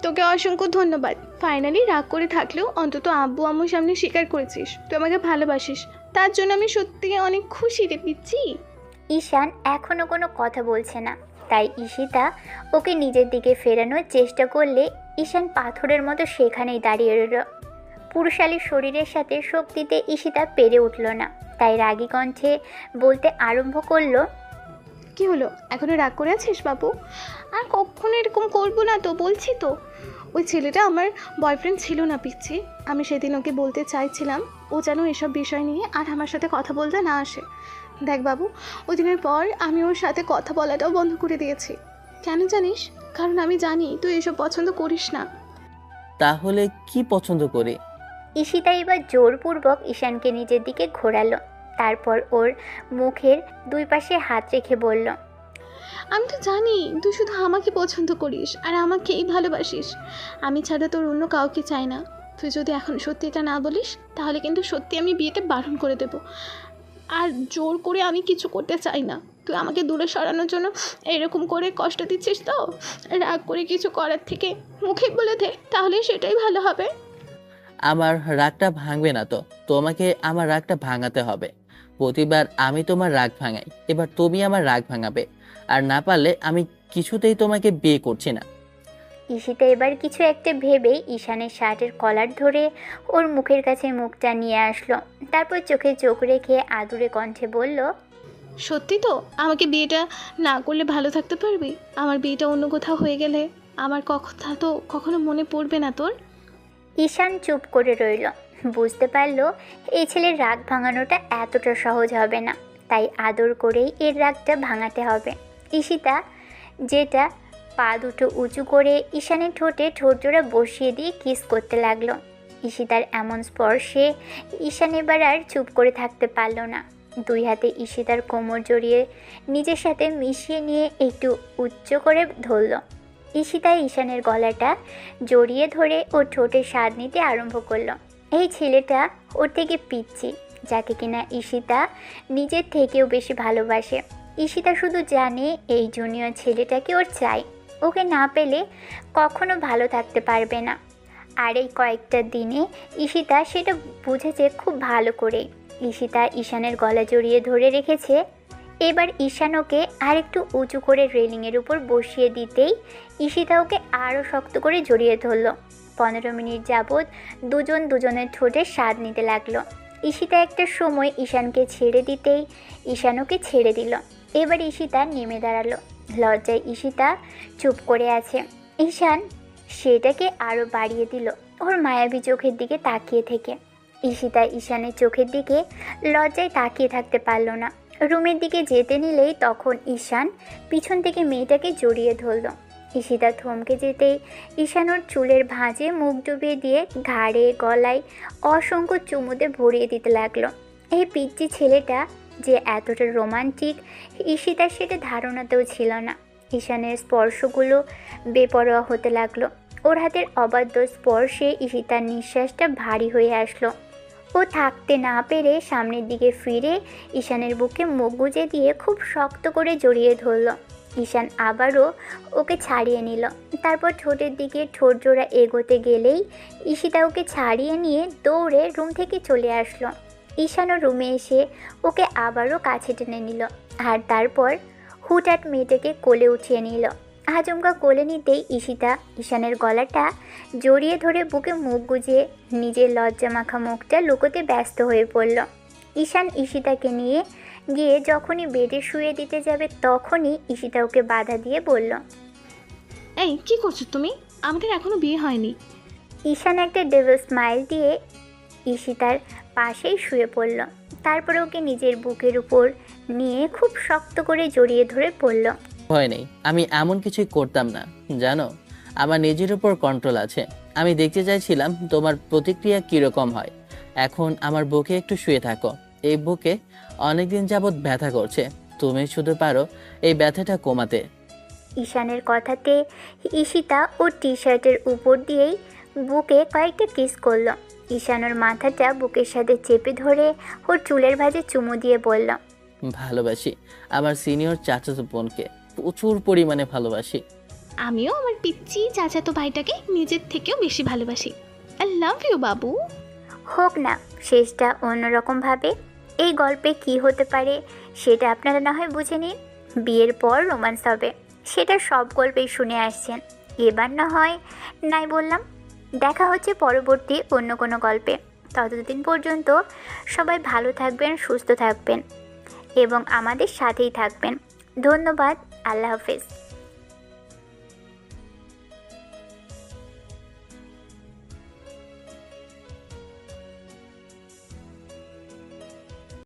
Speaker 3: তোকে অসংখ্য ধন্যবাদ। ফাইনালি রাগ করে থাকলেও অন্তত আব্বু আম্মুর সামনে স্বীকার করেছিস তুই আমাকে ভালোবাসিস। তার জন্য আমি সত্যি অনেক খুশি রে পিচ্ছি।
Speaker 1: ঈশান এখনও কোনো কথা বলছে না, তাই ঈশিতা ওকে নিজের দিকে ফেরানোর চেষ্টা করলে ঈশান পাথরের মতো সেখানেই দাঁড়িয়ে রইল। পুরুষালী শরীরের সাথে শক্তিতে ঈশিতা পেরে উঠল না, তাই রাগী কণ্ঠে বলতে আরম্ভ করলো,
Speaker 3: কি হলো, এখনো রাগ করে আছিস বাবু? আর কখনো এরকম করবো না তো, বলছি তো। ওই ছেলেটা আমার বয়ফ্রেন্ড ছিল না পিচ্ছি। আমি সেদিন ওকে বলতে চাইছিলাম ও যেন এসব বিষয় নিয়ে আর আমার সাথে কথা বলতে না আসে। দেখ বাবু, ওই দিনের পর আমি ওর সাথে কথা বলাটাও বন্ধ করে দিয়েছি। কেন জানিস? কারণ আমি জানি তুই এসব পছন্দ করিস না।
Speaker 2: তাহলে কি পছন্দ করে?
Speaker 1: ঈশিতা এবার জোরপূর্বক ঈশানকে নিজের দিকে ঘোরালো। তারপর ওর মুখের দুই পাশে হাত রেখে বলল,
Speaker 3: আমি তো জানি তুই শুধু আমাকে পছন্দ করিস আর আমাকেই ভালোবাসিস। আমি ছাড়া তোর অন্য কাউকে চাই না। তুই যদি এখন সত্যি এটা না বলিস তাহলে কিন্তু সত্যি আমি বিয়েটা বারণ করে দেব। আর জোর করে আমি কিছু করতে চাই না। তুই আমাকে দূরে সরানোর জন্য এরকম করে কষ্ট দিচ্ছিস তো? রাগ করে কিছু করার থেকে মুখে বলে দে, তাহলে সেটাই ভালো হবে।
Speaker 2: আমার রাগটা ভাঙবে না তো, তোমাকে আমার রাগটা ভাঙাতে হবে। প্রতিবার আমি তোমার রাগ ভাঙাই, এবার তুমি আমার রাগ ভাঙাবে। আর না পারলে আমি কিছুতেই তোমাকে বিয়ে করছি না।
Speaker 1: ঈশিতা এবার কিছু একটা ভেবেই ঈশানের শার্টের কলার ধরে ওর মুখের কাছে মুখটা নিয়ে আসলো। তারপর চোখে চোখ রেখে আদুরে কণ্ঠে বলল,
Speaker 3: সত্যি তো আমাকে বিয়েটা না করলে ভালো থাকতে পারবি? আমার বিয়েটা অন্য কোথাও হয়ে গেলে আমার কথা তো কখনো মনে পড়বে না তোর?
Speaker 1: ঈশান চুপ করে রইল। বুঝতে পারলো এই ছেলের রাগ ভাঙানোটা এতটা সহজ হবে না, তাই আদর করেই এর রাগটা ভাঙাতে হবে। ঈশিতা যেটা পা দুটো উঁচু করে ঈশানের ঠোঁটে ঠোঁটজোড়া বসিয়ে দিয়ে কিস করতে লাগলো। ঈশিতার এমন স্পর্শে ঈশান এবার আর চুপ করে থাকতে পারল না। দুই হাতে ঈশিতার কোমর জড়িয়ে নিজের সাথে মিশিয়ে নিয়ে একটু উচ্চ করে ধরল। ঈশিতা ঈশানের গলাটা জড়িয়ে ধরে ওর ঠোঁটের স্বাদ নিতে আরম্ভ করলো। এই ছেলেটা ওর থেকে পিচ্ছি, যাকে কিনা ঈশিতা নিজের থেকেও বেশি ভালোবাসে। ঈশিতা শুধু জানে এই জুনিয়র ছেলেটাকে ওর চাই, ওকে না পেলে কখনো ভালো থাকতে পারবে না। আর এই কয়েকটা দিনে ঈশিতা সেটা বুঝেছে খুব ভালো করে। ঈশিতা ঈশানের গলা জড়িয়ে ধরে রেখেছে। এবার ঈশান ওকে আর একটু উঁচু করে রেলিংয়ের উপর বসিয়ে দিতেই ঈশিতা ওকে আরও শক্ত করে জড়িয়ে ধরল। 15 মিনিট যাবৎ দুজন দুজনের ঠোঁটের স্বাদ নিতে লাগলো। ঈশিতা একটা সময় ঈশানকে ছেড়ে দিতেই ঈশান ওকে ছেড়ে দিল। এবার ঈশিতা নেমে দাঁড়ালো। লজ্জায় ঈশিতা চুপ করে আছে। ঈশান সেটাকে আরও বাড়িয়ে দিল ওর মায়াবী চোখের দিকে তাকিয়ে থেকে। ঈশিতা ঈশানের চোখের দিকে লজ্জায় তাকিয়ে থাকতে পারল না। রুমের দিকে যেতে নিলেই তখন ঈশান পিছন থেকে মেয়েটাকে জড়িয়ে ধরল। ঈশিতা থমকে যেতেই ঈশান ওর চুলের ভাঁজে মুখ ডুবিয়ে দিয়ে ঘাড়ে গলায় অসংখ্য চুমুতে ভরিয়ে দিতে লাগলো। এই পিচ্চি ছেলেটা যে এতটা রোমান্টিক ঈশিতার সেটা ধারণাতেও ছিল না। ঈশানের স্পর্শগুলো বেপরোয়া হতে লাগলো। ওর হাতের অবাধ্য স্পর্শে ঈশিতার নিঃশ্বাসটা ভারী হয়ে আসলো। ও থাকতে না পেরে সামনের দিকে ফিরে ঈশানের বুকে মুখ গুজে দিয়ে খুব শক্ত করে জড়িয়ে ধরল। ঈশান আবারও ওকে ছাড়িয়ে নিল। তারপর ঠোঁটের দিকে ঠোঁট জোড়া এগোতে গেলেই ঈশিতা ওকে ছাড়িয়ে নিয়ে দৌড়ে রুম থেকে চলে আসলো। ঈশানও রুমে এসে ওকে আবারও কাছে টেনে নিল আর তারপর হুটহাট মেয়েটাকে কোলে উঠিয়ে নিল। আচমকা কোলে নিতেই ঈশিতা ঈশানের গলাটা জড়িয়ে ধরে বুকে মুখ গুজিয়ে নিজের লজ্জা মাখা মুখটা লুকোতে ব্যস্ত হয়ে পড়ল। ঈশান ঈশিতাকে নিয়ে গিয়ে যখনই বেডে শুয়ে দিতে যাবে তখনই ঈশিতা ওকে বাধা দিয়ে বলল,
Speaker 3: এই কি করছো তুমি? আমাদের এখনো বিয়ে হয়নি।
Speaker 1: ঈশান একটা ডেভিল স্মাইল দিয়ে ঈশিতার পাশেই শুয়ে পড়ল। তারপরে ওকে নিজের বুকের উপর নিয়ে খুব শক্ত করে জড়িয়ে ধরে পড়ল।
Speaker 2: ভয় নেই, আমি এমন কিছুই করতাম না জানো। আমার নিজের উপর কন্ট্রোল আছে। আমি দেখতে চাইছিলাম তোমার প্রতিক্রিয়া কীরকম হয়। এখন আমার বুকে একটু শুয়ে থাকো। এই বুকে অনেকদিন যাবৎ ব্যথা করছে, তুমি শুধু পারো এই ব্যথাটা কমাতে।
Speaker 1: ঈশানের কথাতে ঈশিতা ওর টি শার্টের উপর দিয়েই বুকে কয়েকটা কিস করলো। ঈশান ওর মাথাটা বুকের সাথে চেপে ধরে ওর চুলের ভাঁজে চুমু দিয়ে বলল,
Speaker 2: ভালোবাসি আমার সিনিয়র চাচাতো বোনকে, প্রচুর পরিমাণে ভালোবাসি।
Speaker 3: আমিও আমার পিচ্চি চাচাতো ভাইটাকে নিজের থেকেও বেশি ভালোবাসি। আই লাভ ইউ বাবু।
Speaker 1: হোক না শেষটা অন্যরকমভাবে। এই গল্পে কি হতে পারে সেটা আপনারা না হয় বুঝে নিন। বিয়ের পর রোম্যান্স হবে, সেটা সব গল্পেই শুনে আসছেন। এবার না হয় নাই বললাম। দেখা হচ্ছে পরবর্তী অন্য কোনো গল্পে। ততদিন পর্যন্ত সবাই ভালো থাকবেন, সুস্থ থাকবেন এবং আমাদের সাথেই থাকবেন। ধন্যবাদ। আল্লাহ হাফেজ।